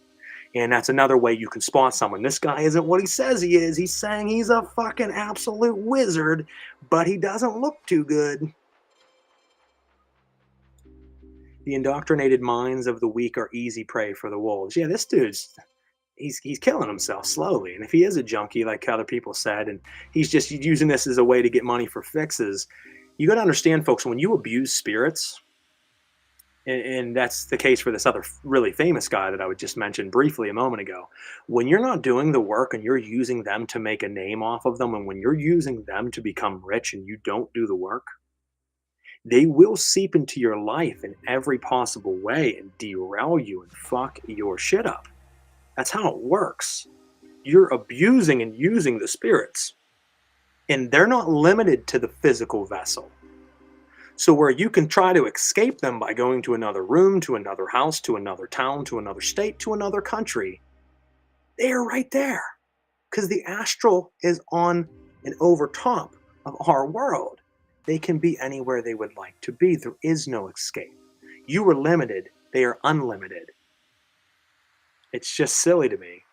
And that's another way you can spot someone. This guy isn't what he says he is. He's saying he's a fucking absolute wizard, but he doesn't look too good. The indoctrinated minds of the weak are easy prey for the wolves. Yeah, this dude's he's killing himself slowly. And if he is a junkie, like other people said, and he's just using this as a way to get money for fixes, you got to understand, folks, when you abuse spirits, and that's the case for this other really famous guy that I would just mention briefly a moment ago. When you're not doing the work and you're using them to make a name off of them, and when you're using them to become rich and you don't do the work, they will seep into your life in every possible way and derail you and fuck your shit up. That's how it works. You're abusing and using the spirits, and they're not limited to the physical vessel. So where you can try to escape them by going to another room, to another house, to another town, to another state, to another country, they are right there. Because the astral is on and over top of our world. They can be anywhere they would like to be. There is no escape. You are limited. They are unlimited. It's just silly to me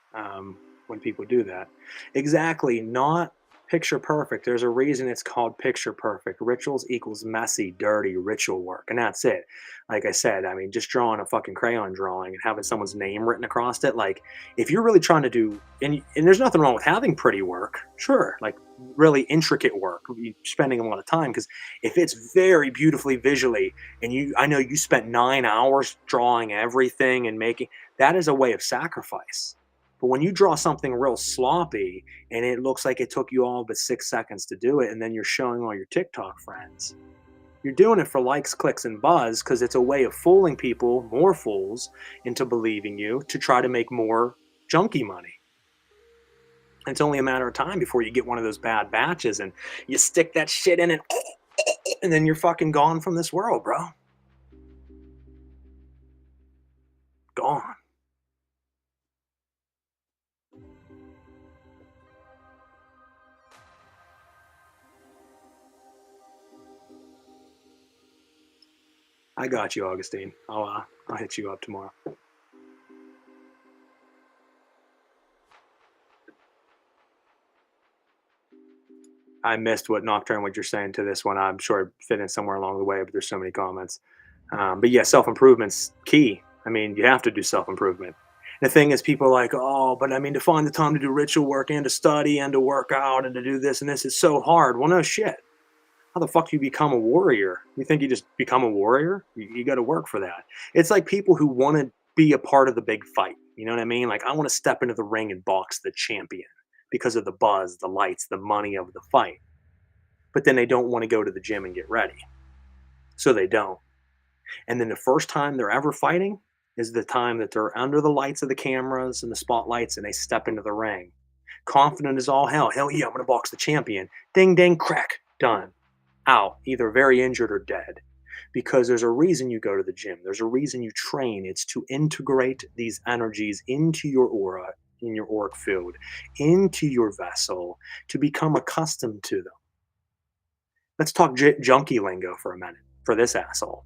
when people do that. Exactly, not picture perfect. There's a reason it's called picture perfect. Rituals equals messy, dirty ritual work, and that's it. Like I said, I mean, just drawing a fucking crayon drawing and having someone's name written across it. Like, if you're really trying to do, and there's nothing wrong with having pretty work, sure, like really intricate work, spending a lot of time, because if it's very beautifully visually, and I know you spent 9 hours drawing everything and making, that is a way of sacrifice. But when you draw something real sloppy and it looks like it took you all but 6 seconds to do it, and then you're showing all your TikTok friends, you're doing it for likes, clicks, and buzz, because it's a way of fooling people, more fools, into believing you to try to make more junkie money. And it's only a matter of time before you get one of those bad batches and you stick that shit in and then you're fucking gone from this world, bro. Gone. I got you, Augustine. I'll hit you up tomorrow. I missed what you're saying to this one. I'm sure it fit in somewhere along the way, but there's so many comments. But yeah, self improvement's key. I mean, you have to do self improvement. The thing is, people are like, oh, but I mean, to find the time to do ritual work and to study and to work out and to do this and this is so hard. Well, no shit. How the fuck do you become a warrior? You think you just become a warrior? You got to work for that. It's like people who want to be a part of the big fight. You know what I mean? Like, I want to step into the ring and box the champion because of the buzz, the lights, the money of the fight. But then they don't want to go to the gym and get ready. So they don't. And then the first time they're ever fighting is the time that they're under the lights of the cameras and the spotlights and they step into the ring. Confident as all hell. Hell yeah, I'm going to box the champion. Ding, ding, crack. Done. Out. Either very injured or dead. Because there's a reason you go to the gym. There's a reason you train. It's to integrate these energies into your aura, in your auric field, into your vessel, to become accustomed to them. Let's talk junkie lingo for a minute for this asshole.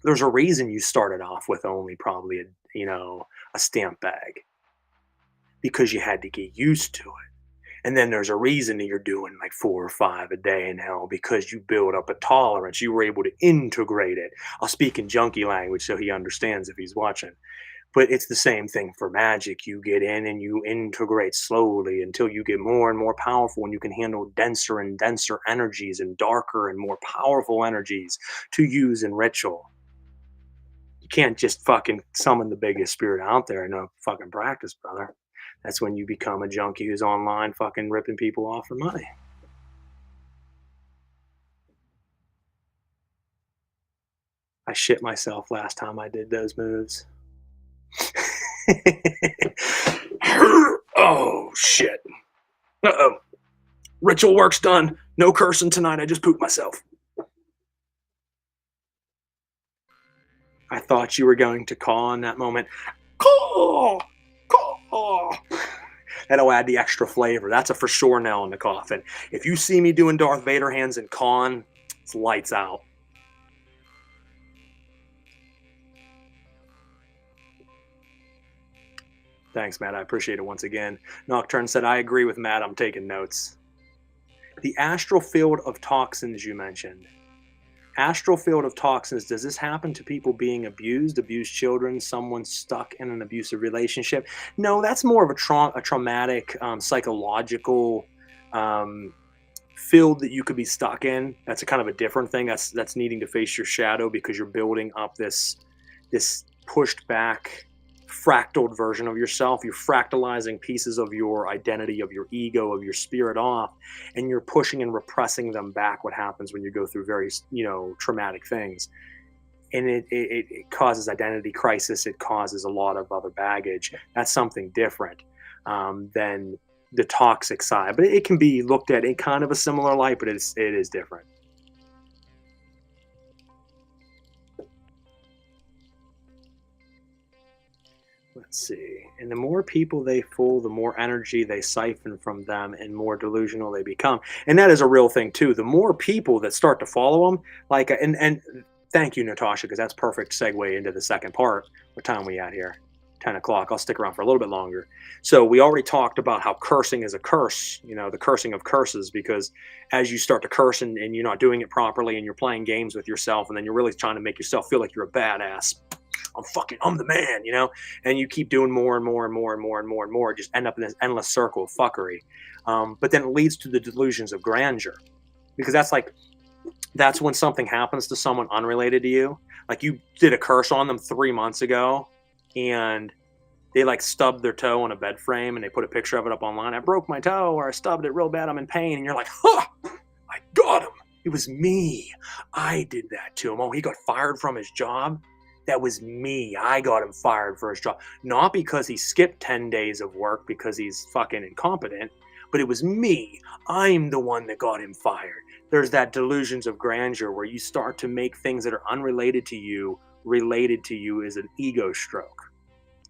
There's a reason you started off with only probably a stamp bag, because you had to get used to it. And then there's a reason that you're doing like 4 or 5 a day now, because you build up a tolerance. You were able to integrate it. I'll speak in junkie language so he understands if he's watching. But it's the same thing for magic. You get in and you integrate slowly until you get more and more powerful, and you can handle denser and denser energies and darker and more powerful energies to use in ritual. You can't just fucking summon the biggest spirit out there and no fucking practice, brother. That's when you become a junkie who's online fucking ripping people off for money. I shit myself last time I did those moves. shit. Uh-oh. Ritual work's done. No cursing tonight. I just pooped myself. I thought you were going to call in that moment. Call! Call! That'll add the extra flavor. That's a for sure nail in the coffin. If you see me doing Darth Vader hands and con, it's lights out. Thanks, Matt. I appreciate it once again. Nocturne said, I agree with Matt. I'm taking notes. The astral field of toxins you mentioned. Astral field of toxins, does this happen to people being abused children, someone stuck in an abusive relationship? No, that's more of a traumatic, psychological field that you could be stuck in. That's a kind of a different thing. That's needing to face your shadow because you're building up this pushed back, fractaled version of yourself. You're fractalizing pieces of your identity, of your ego, of your spirit off, and you're pushing and repressing them back. What happens when you go through very, traumatic things, and it causes identity crisis. It causes a lot of other baggage. That's something different than the toxic side, but it can be looked at in kind of a similar light, but it is different. Let's see. And the more people they fool, the more energy they siphon from them and more delusional they become. And that is a real thing too. The more people that start to follow them, like, and thank you, Natasha, because that's perfect segue into the second part. What time are we at here? 10 o'clock. I'll stick around for a little bit longer. So we already talked about how cursing is a curse, the cursing of curses, because as you start to curse and you're not doing it properly and you're playing games with yourself and then you're really trying to make yourself feel like you're a badass. I'm the man, and you keep doing more and more and more and more and more and more, just end up in this endless circle of fuckery. But then it leads to the delusions of grandeur, because that's when something happens to someone unrelated to you. Like you did a curse on them 3 months ago and they stubbed their toe on a bed frame and they put a picture of it up online. I broke my toe or I stubbed it real bad. I'm in pain. And you're like, I got him. It was me. I did that to him. Oh, he got fired from his job. That was me. I got him fired for his job. Not because he skipped 10 days of work because he's fucking incompetent, but it was me. I'm the one that got him fired. There's that delusions of grandeur where you start to make things that are unrelated to you related to you as an ego stroke.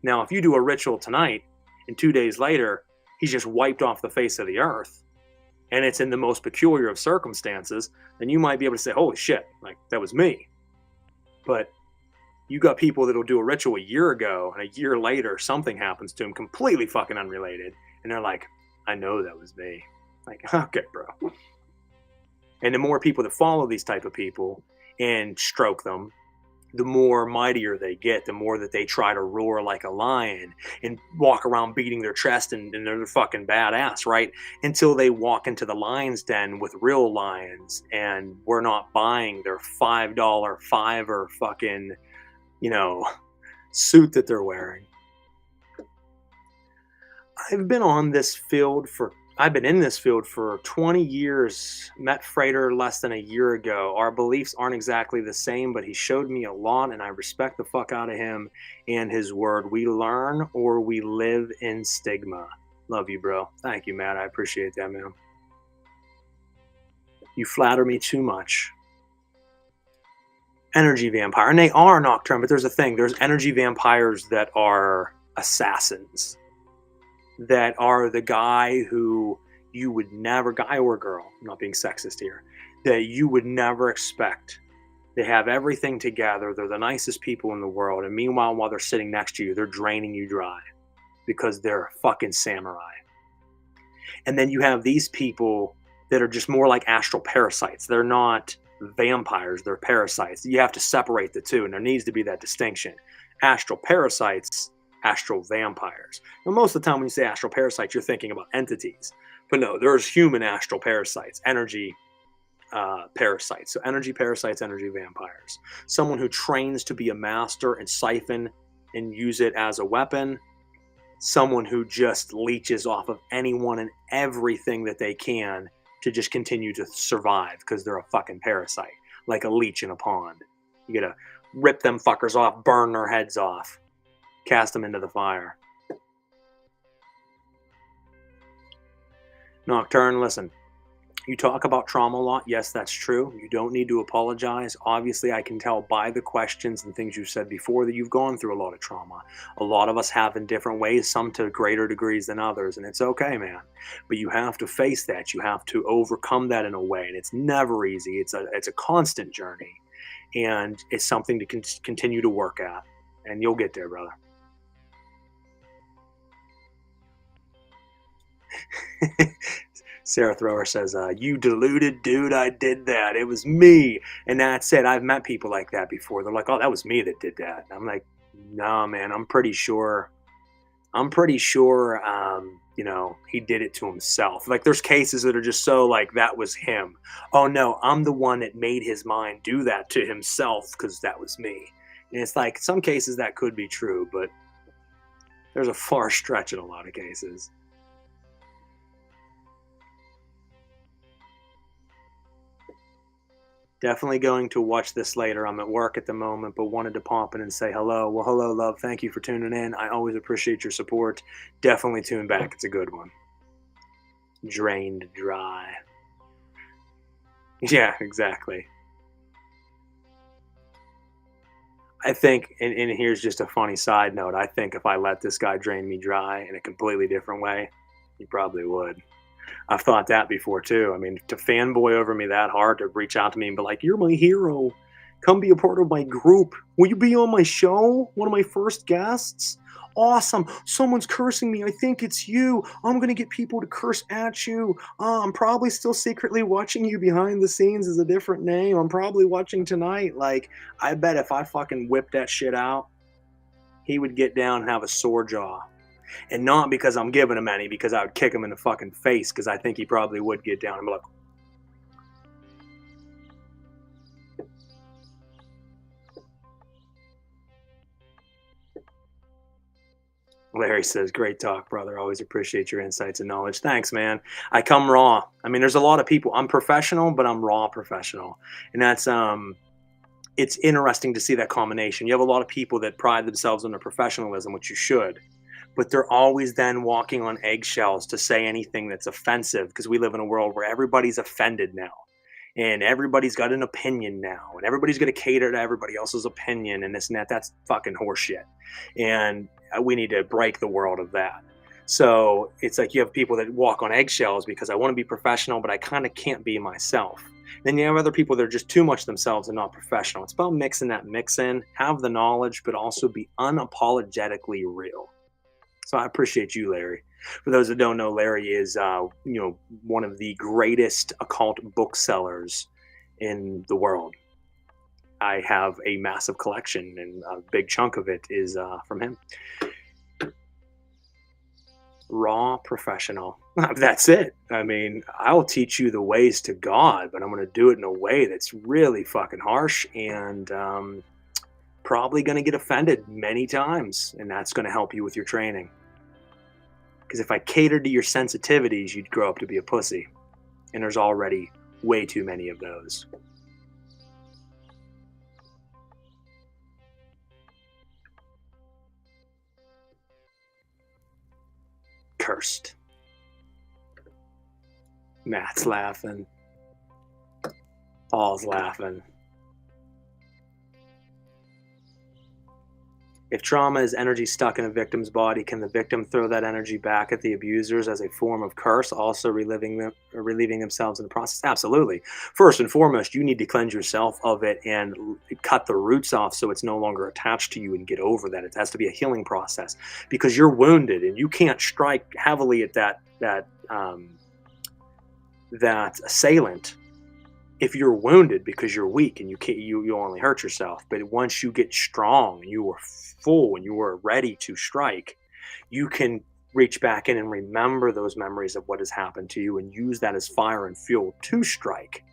Now, if you do a ritual tonight and 2 days later, he's just wiped off the face of the earth and it's in the most peculiar of circumstances, then you might be able to say, holy shit, that was me. But you got people that'll do a ritual a year ago and a year later something happens to them completely fucking unrelated and they're like, I know that was me. Okay, bro. And the more people that follow these type of people and stroke them, the more mightier they get, the more that they try to roar like a lion and walk around beating their chest and they're fucking badass, right? Until they walk into the lion's den with real lions and we're not buying their $5 fiver fucking suit that they're wearing. I've been in this field for 20 years. Met Frater less than a year ago. Our beliefs aren't exactly the same, but he showed me a lot and I respect the fuck out of him and his word. We learn or we live in stigma. Love you, bro. Thank you, Matt. I appreciate that, man. You flatter me too much. Energy vampire, and they are Nocturne, but there's a thing. There's energy vampires that are assassins, that are the guy who you would never, guy or girl, I'm not being sexist here, that you would never expect. They have everything together. They're the nicest people in the world. And meanwhile, while they're sitting next to you, they're draining you dry because they're fucking samurai. And then you have these people that are just more like astral parasites. They're not vampires, they're parasites. You have to separate the two, and there needs to be that distinction. Astral parasites, astral vampires. Now, most of the time when you say astral parasites, you're thinking about entities. But no, there's human astral parasites, energy parasites. So energy parasites, energy vampires. Someone who trains to be a master and siphon and use it as a weapon. Someone who just leeches off of anyone and everything that they can to just continue to survive because they're a fucking parasite, like a leech in a pond. You gotta rip them fuckers off, burn their heads off, cast them into the fire. Nocturne, listen, you talk about trauma a lot. Yes, that's true. You don't need to apologize. Obviously, I can tell by the questions and things you've said before that you've gone through a lot of trauma. A lot of us have in different ways, some to greater degrees than others, and it's okay, man. But you have to face that. You have to overcome that in a way, and it's never easy. It's a constant journey, and it's something to continue to work at, and you'll get there, brother. Sarah Thrower says, "You deluded dude, I did that. It was me." And that's it. I've met people like that before. They're like, "Oh, that was me that did that." And I'm like, "Nah, man. I'm pretty sure. I'm pretty sure. He did it to himself. Like, there's cases that are just so like that was him. Oh no, I'm the one that made his mind do that to himself because that was me." And it's like some cases that could be true, but there's a far stretch in a lot of cases. Definitely going to watch this later. I'm at work at the moment, but wanted to pop in and say hello. Well, hello, love. Thank you for tuning in. I always appreciate your support. Definitely tune back. It's a good one. Drained dry. Yeah, exactly. I think, and here's just a funny side note. I think if I let this guy drain me dry in a completely different way, he probably would. I've thought that before too. I mean, to fanboy over me that hard, to reach out to me and be like, "You're my hero. Come be a part of my group. Will you be on my show? One of my first guests? Awesome. Someone's cursing me. I think it's you. I'm going to get people to curse at you. I'm probably still secretly watching you behind the scenes as a different name. I'm probably watching tonight." Like, I bet if I fucking whipped that shit out, he would get down and have a sore jaw. And not because I'm giving him any, because I would kick him in the fucking face, because I think he probably would get down and be like, Larry says, "Great talk, brother. Always appreciate your insights and knowledge." Thanks, man. I come raw. I mean, there's a lot of people. I'm professional, but I'm raw professional. And it's interesting to see that combination. You have a lot of people that pride themselves on their professionalism, which you should, but they're always then walking on eggshells to say anything that's offensive because we live in a world where everybody's offended now and everybody's got an opinion now and everybody's going to cater to everybody else's opinion and this and that. That's fucking horseshit. And we need to break the world of that. So it's like you have people that walk on eggshells because I want to be professional, but I kind of can't be myself. Then you have other people that are just too much themselves and not professional. It's about mixing that mix in, have the knowledge, but also be unapologetically real. So I appreciate you, Larry. For those that don't know, Larry is, one of the greatest occult booksellers in the world. I have a massive collection, and a big chunk of it is from him. Raw professional. That's it. I mean, I'll teach you the ways to God, but I'm going to do it in a way that's really fucking harsh and probably going to get offended many times. And that's going to help you with your training. Because if I catered to your sensitivities, you'd grow up to be a pussy. And there's already way too many of those. Cursed. Matt's laughing. Paul's laughing. If trauma is energy stuck in a victim's body, can the victim throw that energy back at the abusers as a form of curse, also relieving themselves in the process? Absolutely. First and foremost, you need to cleanse yourself of it and cut the roots off so it's no longer attached to you and get over that. It has to be a healing process because you're wounded and you can't strike heavily at that assailant if you're wounded because you're weak and you only hurt yourself. But once you get strong and you are full and you are ready to strike, you can reach back in and remember those memories of what has happened to you and use that as fire and fuel to strike.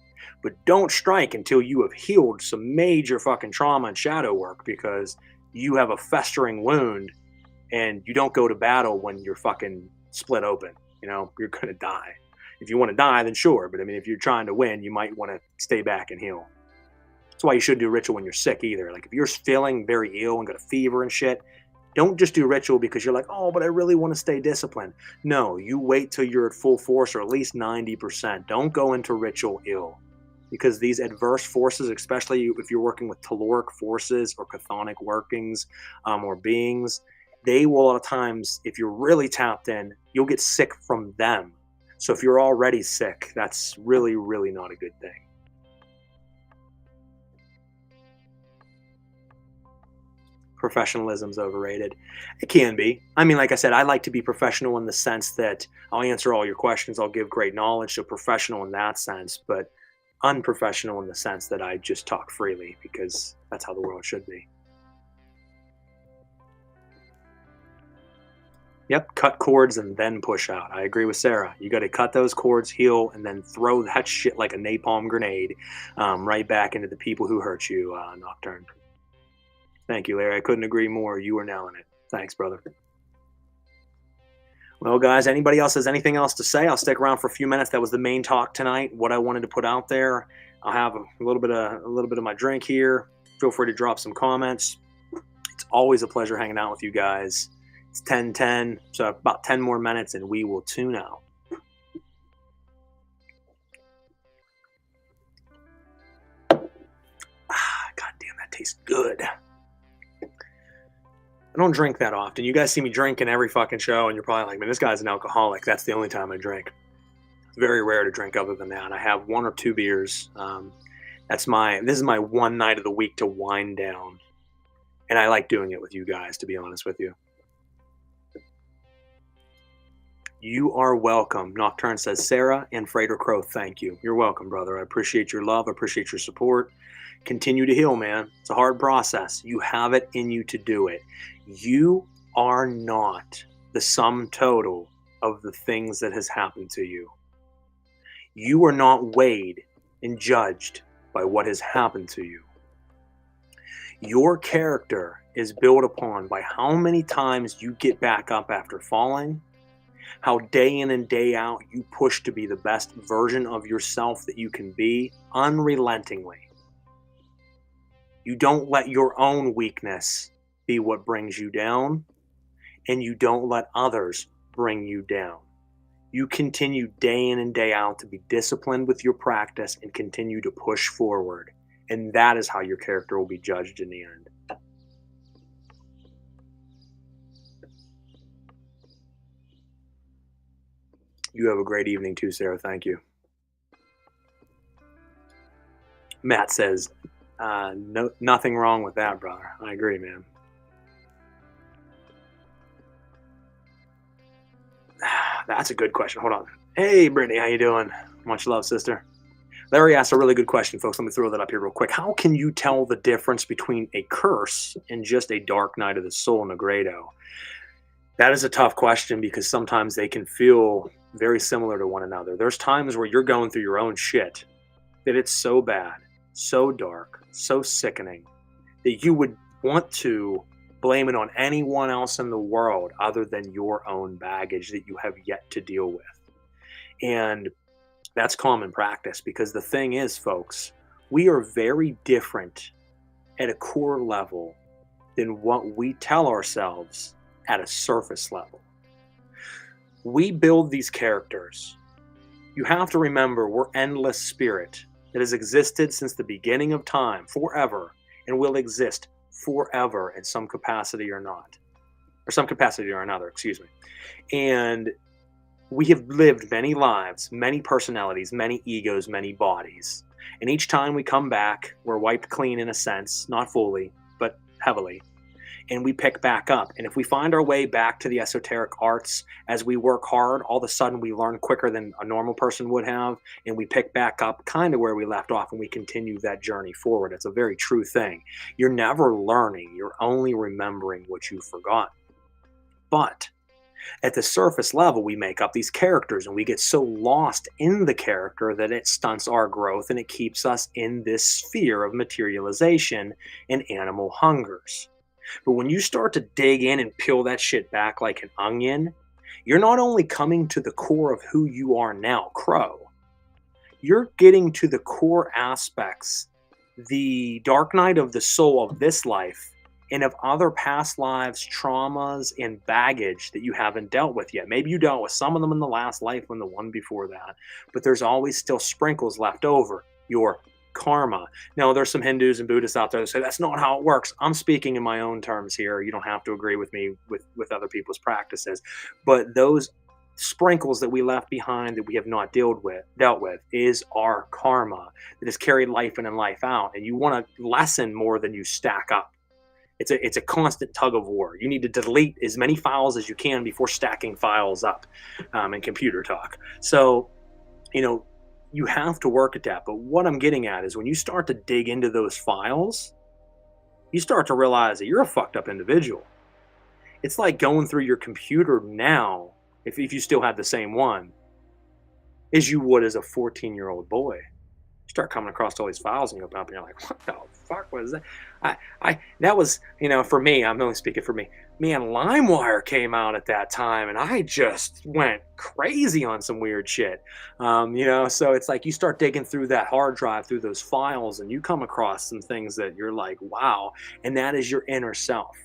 But don't strike until you have healed some major fucking trauma and shadow work, because you have a festering wound and you don't go to battle when you're fucking split open. You're gonna die. If you want to die, then sure. But I mean, if you're trying to win, you might want to stay back and heal. That's why you shouldn't do ritual when you're sick either. Like if you're feeling very ill and got a fever and shit, Don't just do ritual because you're like, oh, but I really want to stay disciplined. No, you wait till you're at full force or at least 90%. Don't go into ritual ill because these adverse forces, especially if you're working with caloric forces or chthonic workings or beings, they will a lot of times, if you're really tapped in, you'll get sick from them. So if you're already sick, that's really, really not a good thing. Professionalism's overrated. It can be. I mean, like I said, I like to be professional in the sense that I'll answer all your questions, I'll give great knowledge, so professional in that sense, but unprofessional in the sense that I just talk freely because that's how the world should be. Yep, cut cords and then push out. I agree with Sarah. You got to cut those cords, heal, and then throw that shit like a napalm grenade right back into the people who hurt you, Nocturne. Thank you, Larry. I couldn't agree more. You were nailing it. Thanks, brother. Well, guys, anybody else has anything else to say? I'll stick around for a few minutes. That was the main talk tonight. What I wanted to put out there. I'll have a little bit of my drink here. Feel free to drop some comments. It's always a pleasure hanging out with you guys. It's 10:10, so about 10 more minutes, and we will tune out. God damn, that tastes good. I don't drink that often. You guys see me drinking every fucking show, and you're probably like, man, this guy's an alcoholic. That's the only time I drink. It's very rare to drink other than that. I have 1 or 2 beers. This is my one night of the week to wind down. And I like doing it with you guys, to be honest with you. You are welcome. Nocturne says, Sarah and Frater Crow, thank you. You're welcome, brother. I appreciate your love. I appreciate your support. Continue to heal, man. It's a hard process. You have it in you to do it. You are not the sum total of the things that has happened to you. You are not weighed and judged by what has happened to you. Your character is built upon by how many times you get back up after falling, how day in and day out you push to be the best version of yourself that you can be unrelentingly. You don't let your own weakness be what brings you down, and you don't let others bring you down. You continue day in and day out to be disciplined with your practice and continue to push forward. And that is how your character will be judged in the end. You have a great evening too, Sarah. Thank you. Matt says, nothing wrong with that, brother. I agree, man. That's a good question. Hold on. Hey, Brittany, how you doing? Much love, sister. Larry asked a really good question, folks. Let me throw that up here real quick. How can you tell the difference between a curse and just a dark night of the soul Negredo? That is a tough question because sometimes they can feel very similar to one another. There's times where you're going through your own shit that it's so bad, so dark, so sickening that you would want to blame it on anyone else in the world other than your own baggage that you have yet to deal with. And that's common practice because the thing is, folks, we are very different at a core level than what we tell ourselves at a surface level. We build these characters. You have to remember we're endless spirit that has existed since the beginning of time, forever, and will exist forever in some capacity or not, or some capacity or another, excuse me. And we have lived many lives, many personalities, many egos, many bodies. And each time we come back, we're wiped clean in a sense, not fully, but heavily. And we pick back up. And if we find our way back to the esoteric arts as we work hard, all of a sudden we learn quicker than a normal person would have. And we pick back up kind of where we left off and we continue that journey forward. It's a very true thing. You're never learning. You're only remembering what you've forgotten. But at the surface level, we make up these characters and we get so lost in the character that it stunts our growth and it keeps us in this sphere of materialization and animal hungers. But when you start to dig in and peel that shit back like an onion, you're not only coming to the core of who you are now, Crow, you're getting to the core aspects, the dark night of the soul of this life and of other past lives, traumas, and baggage that you haven't dealt with yet. Maybe you dealt with some of them in the last life and the one before that, but there's always still sprinkles left over. Your karma. Now, there's some Hindus and Buddhists out there that say that's not how it works. I'm speaking in my own terms here. You don't have to agree with me with other people's practices, but those sprinkles that we left behind that we have not dealt with is our karma that has carried life in and life out. And you want to lessen more than you stack up. It's a constant tug of war. You need to delete as many files as you can before stacking files up in computer talk. So, you have to work at that. But what I'm getting at is when you start to dig into those files, you start to realize that you're a fucked up individual. It's like going through your computer now, if you still have the same one, as you would as a 14-year-old boy. You start coming across all these files and you open up and you're like, what the fuck was that? That was, for me, I'm only speaking for me. Man, LimeWire came out at that time and I just went crazy on some weird shit. So it's like you start digging through that hard drive, through those files, and you come across some things that you're like, wow. And that is your inner self.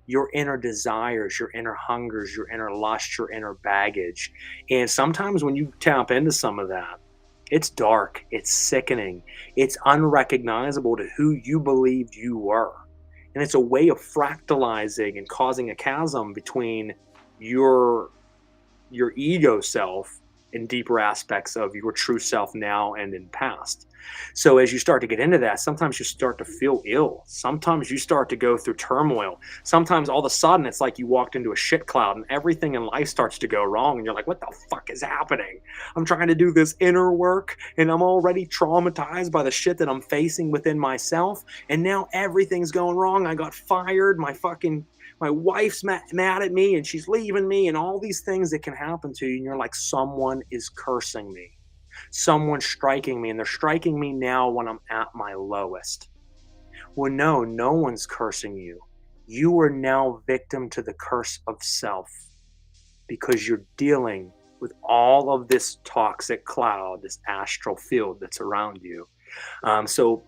Your inner desires, your inner hungers, your inner lust, your inner baggage. And sometimes when you tap into some of that, it's dark, it's sickening, it's unrecognizable to who you believed you were. And it's a way of fractalizing and causing a chasm between your ego self and deeper aspects of your true self now and in past. So as you start to get into that, sometimes you start to feel ill. Sometimes you start to go through turmoil. Sometimes all of a sudden it's like you walked into a shit cloud and everything in life starts to go wrong. And you're like, what the fuck is happening? I'm trying to do this inner work and I'm already traumatized by the shit that I'm facing within myself. And now everything's going wrong. I got fired. My wife's mad at me and she's leaving me, and all these things that can happen to you. And you're like, someone is cursing me. Someone's striking me, and they're striking me now when I'm at my lowest. Well, no one's cursing you. You are now victim to the curse of self because you're dealing with all of this toxic cloud, this astral field that's around you. So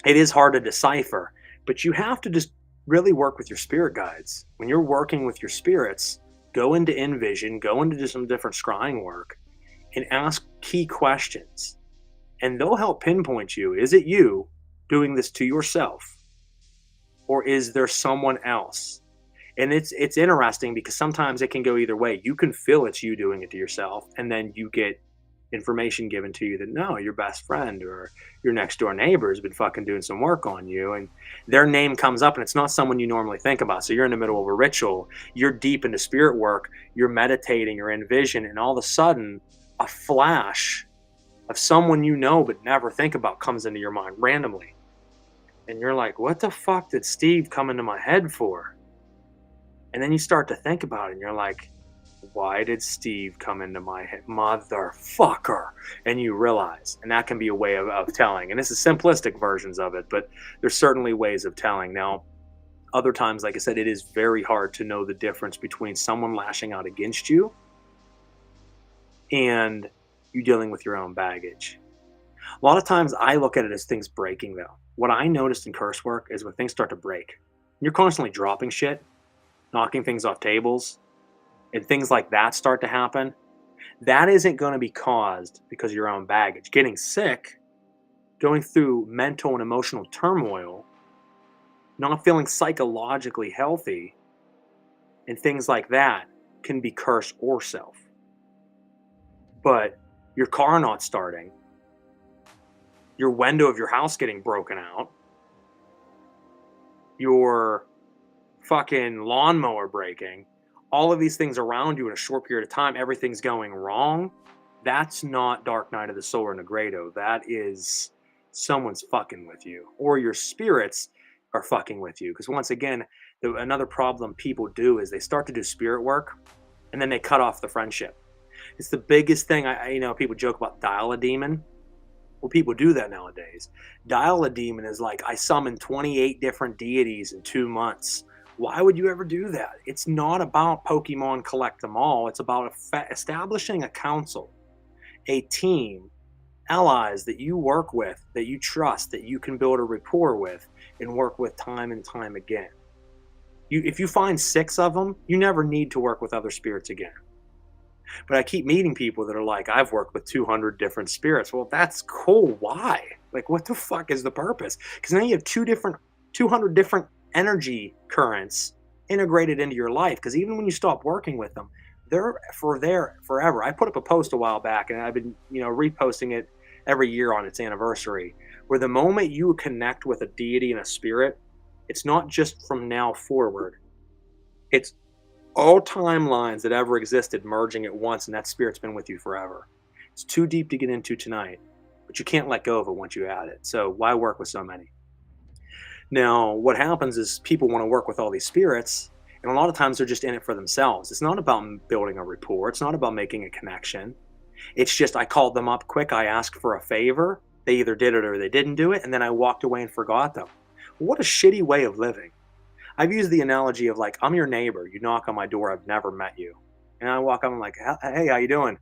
it is hard to decipher, but you have to just really work with your spirit guides. When you're working with your spirits, go into Envision, go into some different scrying work, and ask key questions. And they'll help pinpoint you. Is it you doing this to yourself? Or is there someone else? And it's interesting because sometimes it can go either way. You can feel it's you doing it to yourself, and then you get information given to you that no, your best friend or your next door neighbor has been fucking doing some work on you, and their name comes up and it's not someone you normally think about. So you're in the middle of a ritual, you're deep into spirit work, you're meditating, you're in vision, and all of a sudden a flash of someone you know but never think about comes into your mind randomly. And you're like, what the fuck did Steve come into my head for? And then you start to think about it and you're like, why did Steve come into my head? Motherfucker. And you realize, and that can be a way of telling. And this is simplistic versions of it, but there's certainly ways of telling. Now, other times, like I said, it is very hard to know the difference between someone lashing out against you and you dealing with your own baggage. A lot of times I look at it as things breaking, though. What I noticed in curse work is when things start to break, you're constantly dropping shit, knocking things off tables, and things like that start to happen. That isn't going to be caused because of your own baggage. Getting sick, going through mental and emotional turmoil, not feeling psychologically healthy, and things like that can be curse or self. But your car not starting, your window of your house getting broken out, your fucking lawnmower breaking, all of these things around you in a short period of time, everything's going wrong. That's not Dark Night of the Solar Negredo. That is someone's fucking with you, or your spirits are fucking with you. Because once again, another problem people do is they start to do spirit work and then they cut off the friendship. It's the biggest thing. People joke about dial a demon. Well, people do that nowadays. Dial a demon is like, I summoned 28 different deities in 2 months. Why would you ever do that? It's not about Pokemon collect them all. It's about establishing a council, a team, allies that you work with, that you trust, that you can build a rapport with and work with time and time again. If you find 6 of them, you never need to work with other spirits again. But I keep meeting people that are like, I've worked with 200 different spirits. Well, that's cool. Why? Like, what the fuck is the purpose? Because now you have 200 different energy currents integrated into your life. Because even when you stop working with them, they're there forever. I put up a post a while back, and I've been, reposting it every year on its anniversary. Where the moment you connect with a deity and a spirit, it's not just from now forward. It's all timelines that ever existed merging at once, and that spirit's been with you forever. It's too deep to get into tonight, but you can't let go of it once you add it. So why work with so many? Now, what happens is people want to work with all these spirits, and a lot of times they're just in it for themselves. It's not about building a rapport. It's not about making a connection. It's just I called them up quick. I asked for a favor. They either did it or they didn't do it, and then I walked away and forgot them. What a shitty way of living. I've used the analogy of like, I'm your neighbor. You knock on my door. I've never met you. And I walk up, I'm like, hey, how you doing?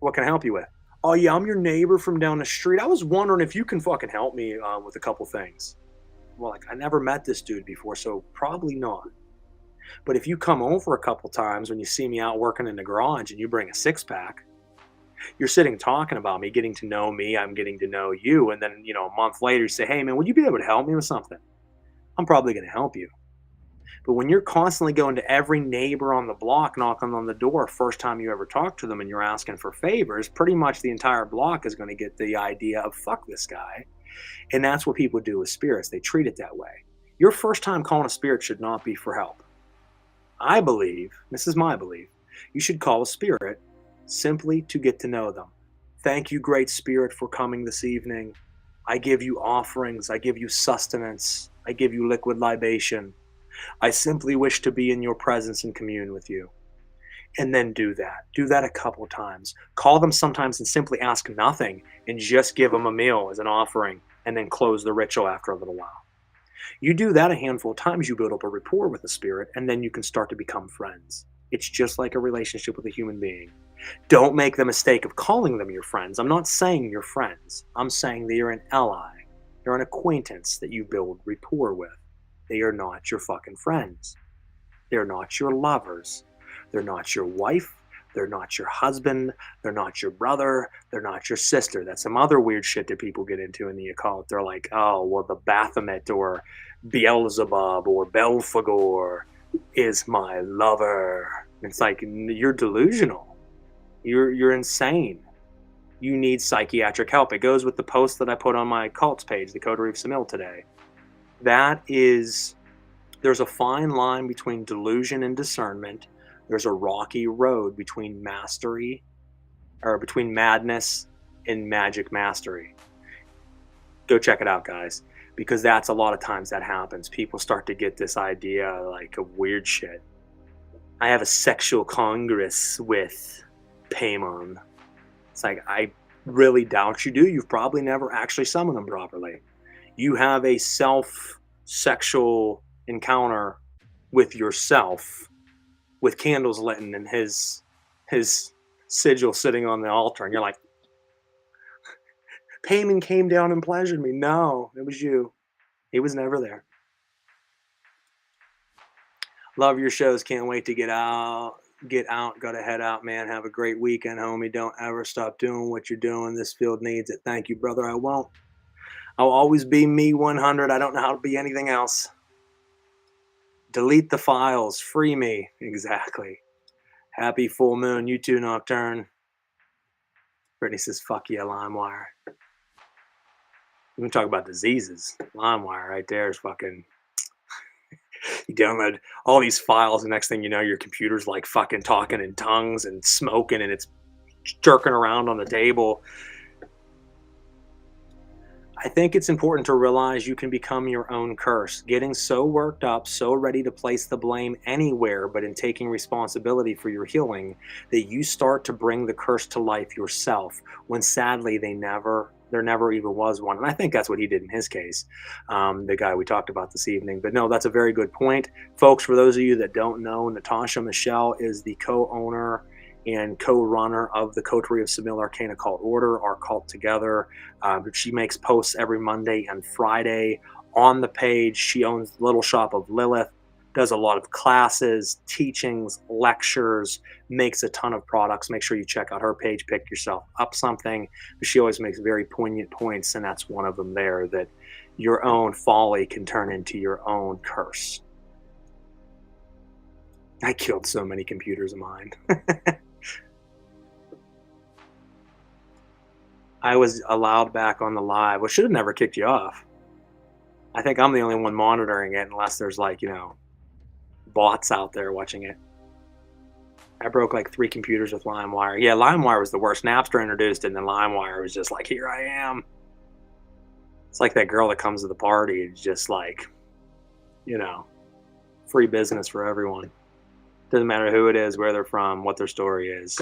What can I help you with? Oh, yeah, I'm your neighbor from down the street. I was wondering if you can fucking help me with a couple things. Well, like, I never met this dude before, so probably not. But if you come over a couple times when you see me out working in the garage and you bring a 6-pack, you're sitting talking about me, getting to know me. I'm getting to know you. And then, a month later, you say, hey, man, would you be able to help me with something? I'm probably going to help you. But when you're constantly going to every neighbor on the block, knocking on the door, first time you ever talk to them and you're asking for favors, pretty much the entire block is going to get the idea of fuck this guy. And that's what people do with spirits. They treat it that way. Your first time calling a spirit should not be for help. I believe, this is my belief, you should call a spirit simply to get to know them. Thank you, great spirit, for coming this evening. I give you offerings. I give you sustenance. I give you liquid libation. I simply wish to be in your presence and commune with you. And then do that. Do that a couple of times. Call them sometimes and simply ask nothing and just give them a meal as an offering and then close the ritual after a little while. You do that a handful of times, you build up a rapport with the spirit, and then you can start to become friends. It's just like a relationship with a human being. Don't make the mistake of calling them your friends. I'm not saying you're friends. I'm saying that you're an ally. You're an acquaintance that you build rapport with. They are not your fucking friends. They're not your lovers. They're not your wife. They're not your husband. They're not your brother. They're not your sister. That's some other weird shit that people get into in the occult. They're like, oh, well, the Baphomet or Beelzebub or Belphegor is my lover. It's like, you're delusional. You're insane. You need psychiatric help. It goes with the post that I put on my cults page, the Coterie of Samil today. There's a fine line between delusion and discernment. There's a rocky road between between madness and magic mastery. Go check it out, guys, because that's a lot of times that happens. People start to get this idea like of weird shit. I have a sexual congress with Paimon. It's like, I really doubt you do. You've probably never actually summoned them properly. You have a self-sexual encounter with yourself with candles lit and his sigil sitting on the altar, and you're like, Paimon came down and pleasured me. No, it was you. He was never there. Love your shows. Can't wait to get out. Gotta head out, man. Have a great weekend, homie. Don't ever stop doing what you're doing. This field needs it. Thank you, brother. I won't. I'll always be me 100. I don't know how to be anything else. Delete the files. Free me. Exactly. Happy full moon. You too, Nocturne. Brittany says, fuck yeah, LimeWire. We can talk about diseases. LimeWire right there is fucking... You download all these files, and next thing you know, your computer's like fucking talking in tongues and smoking, and it's jerking around on the table. I think it's important to realize you can become your own curse. Getting so worked up, so ready to place the blame anywhere but in taking responsibility for your healing, that you start to bring the curse to life yourself, when sadly there never even was one. And I think that's what he did in his case, the guy we talked about this evening. But no, that's a very good point. Folks, for those of you that don't know, Natasha Michelle is the co-owner and co-runner of the Coterie of Samil Arcane Occult Order, our cult together. She makes posts every Monday and Friday on the page. She owns the Little Shop of Lilith. does a lot of classes, teachings, lectures, makes a ton of products. Make sure you check out her page, pick yourself up something. But she always makes very poignant points, and that's one of them there, that your own folly can turn into your own curse. I killed so many computers of mine. I was allowed back on the live, which should have never kicked you off. I think I'm the only one monitoring it, unless there's like, bots out there watching it. I broke like 3 computers with LimeWire. Yeah, LimeWire was the worst. Napster introduced it, and then LimeWire was just like, here I am. It's like that girl that comes to the party. It's just like, free business for everyone. Doesn't matter who it is, where they're from, what their story is.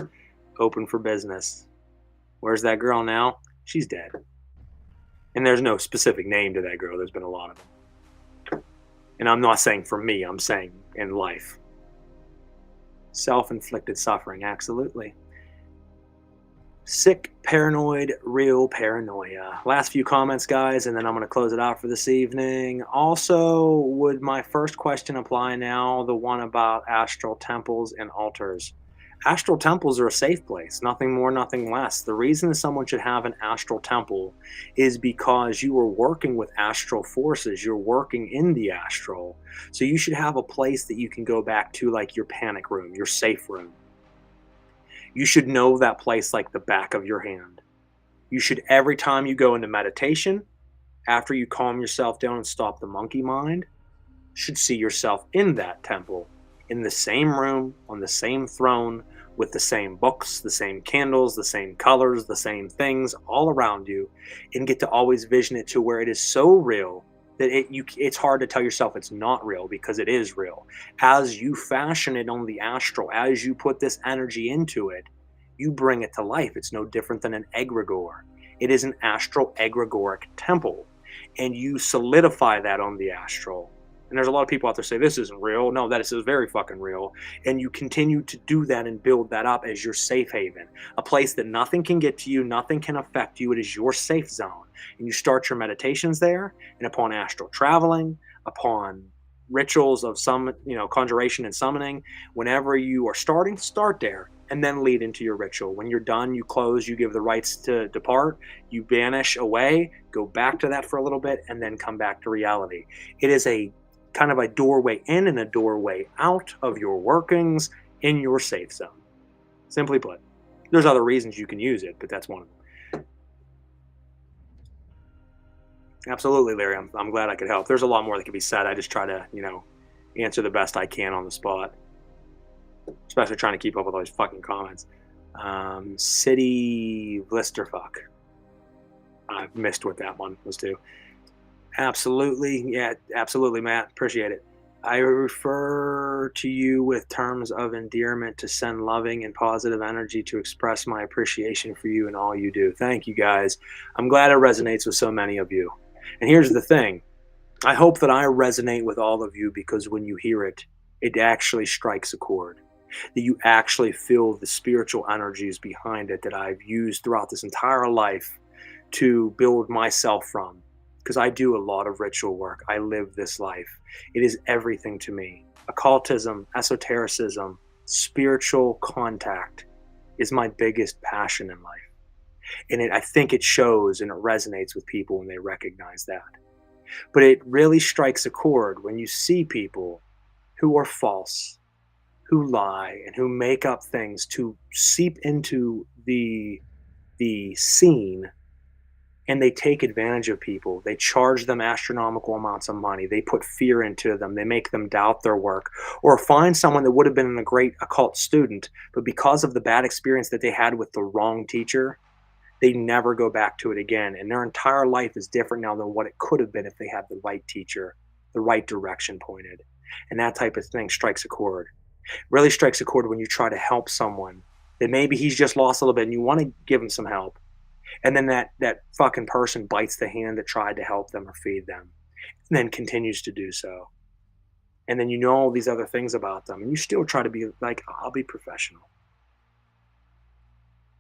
Open for business. Where's that girl now? She's dead. And there's no specific name to that girl. There's been a lot of them. And I'm not saying for me, I'm saying in life. Self-inflicted suffering, absolutely. Sick, paranoid, real paranoia. Last few comments, guys, and then I'm going to close it out for this evening. Also, would my first question apply now, the one about astral temples and altars? Astral temples are a safe place, nothing more, nothing less. The reason someone should have an astral temple is because you are working with astral forces. You're working in the astral. So you should have a place that you can go back to, like your panic room, your safe room. You should know that place like the back of your hand. You should, every time you go into meditation, after you calm yourself down and stop the monkey mind, should see yourself in that temple, in the same room, on the same throne, with the same books, the same candles, the same colors, the same things all around you, and get to always vision it to where it is so real that it's hard to tell yourself it's not real, because it is real. As you fashion it on the astral, as you put this energy into it, you bring it to life. It's no different than an egregore. It is an astral egregoric temple, and you solidify that on the astral. And there's a lot of people out there say, this isn't real. No, that is very fucking real. And you continue to do that and build that up as your safe haven, a place that nothing can get to you, nothing can affect you. It is your safe zone. And you start your meditations there, and upon astral traveling, upon rituals of some, conjuration and summoning, whenever you are starting, start there and then lead into your ritual. When you're done, you close, you give the rights to depart, you vanish away, go back to that for a little bit, and then come back to reality. It is a kind of a doorway in and a doorway out of your workings in your safe zone. Simply put, there's other reasons you can use it, but that's one of them. Absolutely, Larry. I'm glad I could help. There's a lot more that can be said. I just try to, answer the best I can on the spot, especially trying to keep up with all these fucking comments. City Blisterfuck. I missed what that one was too. Absolutely. Yeah, absolutely, Matt. Appreciate it. I refer to you with terms of endearment to send loving and positive energy to express my appreciation for you and all you do. Thank you, guys. I'm glad it resonates with so many of you. And here's the thing. I hope that I resonate with all of you, because when you hear it, it actually strikes a chord. That you actually feel the spiritual energies behind it that I've used throughout this entire life to build myself from. Because I do a lot of ritual work. I live this life. It is everything to me. Occultism, esotericism, spiritual contact is my biggest passion in life. And I think it shows and it resonates with people when they recognize that. But it really strikes a chord when you see people who are false, who lie, and who make up things to seep into the scene. And they take advantage of people. They charge them astronomical amounts of money. They put fear into them. They make them doubt their work. Or find someone that would have been a great occult student, but because of the bad experience that they had with the wrong teacher, they never go back to it again. And their entire life is different now than what it could have been if they had the right teacher, the right direction pointed. And that type of thing strikes a chord. Really strikes a chord when you try to help someone that maybe he's just lost a little bit and you want to give him some help. And then that fucking person bites the hand that tried to help them or feed them, and then continues to do so. And then all these other things about them, and you still try to be like, I'll be professional.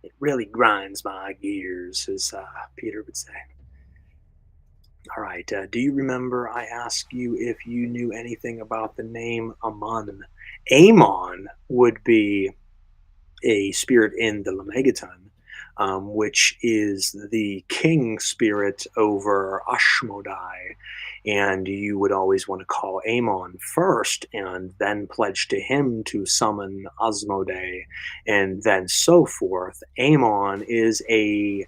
It really grinds my gears, as Peter would say. All right. Do you remember I asked you if you knew anything about the name Amon? Amon would be a spirit in the Lemegeton, which is the king spirit over Ashmodai. And you would always want to call Amon first and then pledge to him to summon Asmodai and then so forth. Amon is a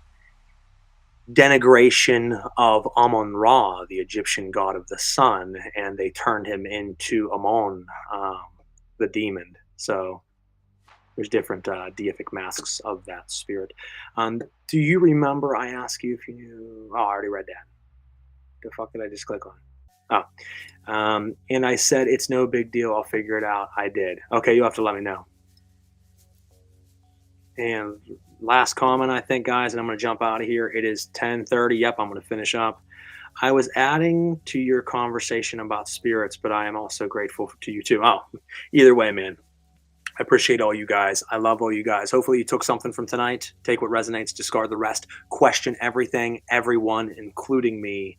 denigration of Amon Ra, the Egyptian god of the sun, and they turned him into Amon, the demon. So there's different deific masks of that spirit. Do you remember I asked you if you knew? Oh, I already read that. The fuck did I just click on? And I said it's no big deal. I'll figure it out. I did. Okay, you'll have to let me know. And last comment, I think, guys, and I'm going to jump out of here. It is 10:30. Yep, I'm going to finish up. I was adding to your conversation about spirits, but I am also grateful to you too. Oh, either way, man. I appreciate all you guys. I love all you guys. Hopefully, you took something from tonight. Take what resonates, discard the rest. Question everything, everyone, including me,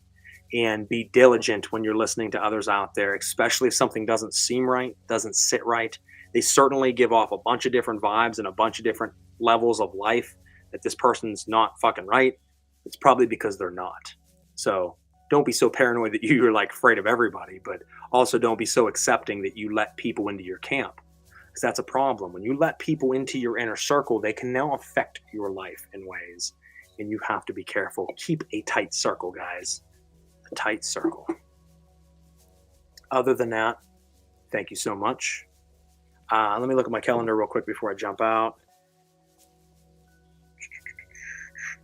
and be diligent when you're listening to others out there, especially if something doesn't seem right, doesn't sit right. They certainly give off a bunch of different vibes and a bunch of different levels of life that this person's not fucking right. It's probably because they're not. So don't be so paranoid that you're like afraid of everybody, but also don't be so accepting that you let people into your camp, because that's a problem. When you let people into your inner circle, they can now affect your life in ways, and you have to be careful. Keep a tight circle, guys. A tight circle. Other than that, thank you so much. Let me look at my calendar real quick before I jump out.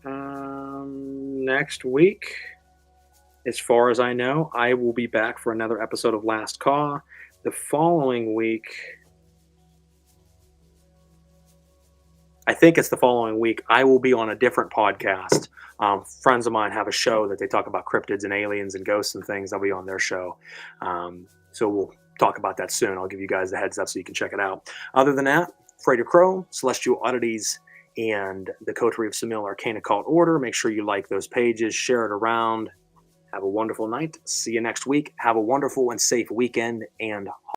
Next week, as far as I know, I will be back for another episode of Last Caw. The following week, I think it's the following week, I will be on a different podcast. Friends of mine have a show that they talk about cryptids and aliens and ghosts and things. I'll be on their show. So we'll talk about that soon. I'll give you guys the heads up so you can check it out. Other than that, Frater Crow, Celestial Oddities, and the Coterie of Samil, Arcane, Occult Order. Make sure you like those pages, share it around. Have a wonderful night. See you next week. Have a wonderful and safe weekend and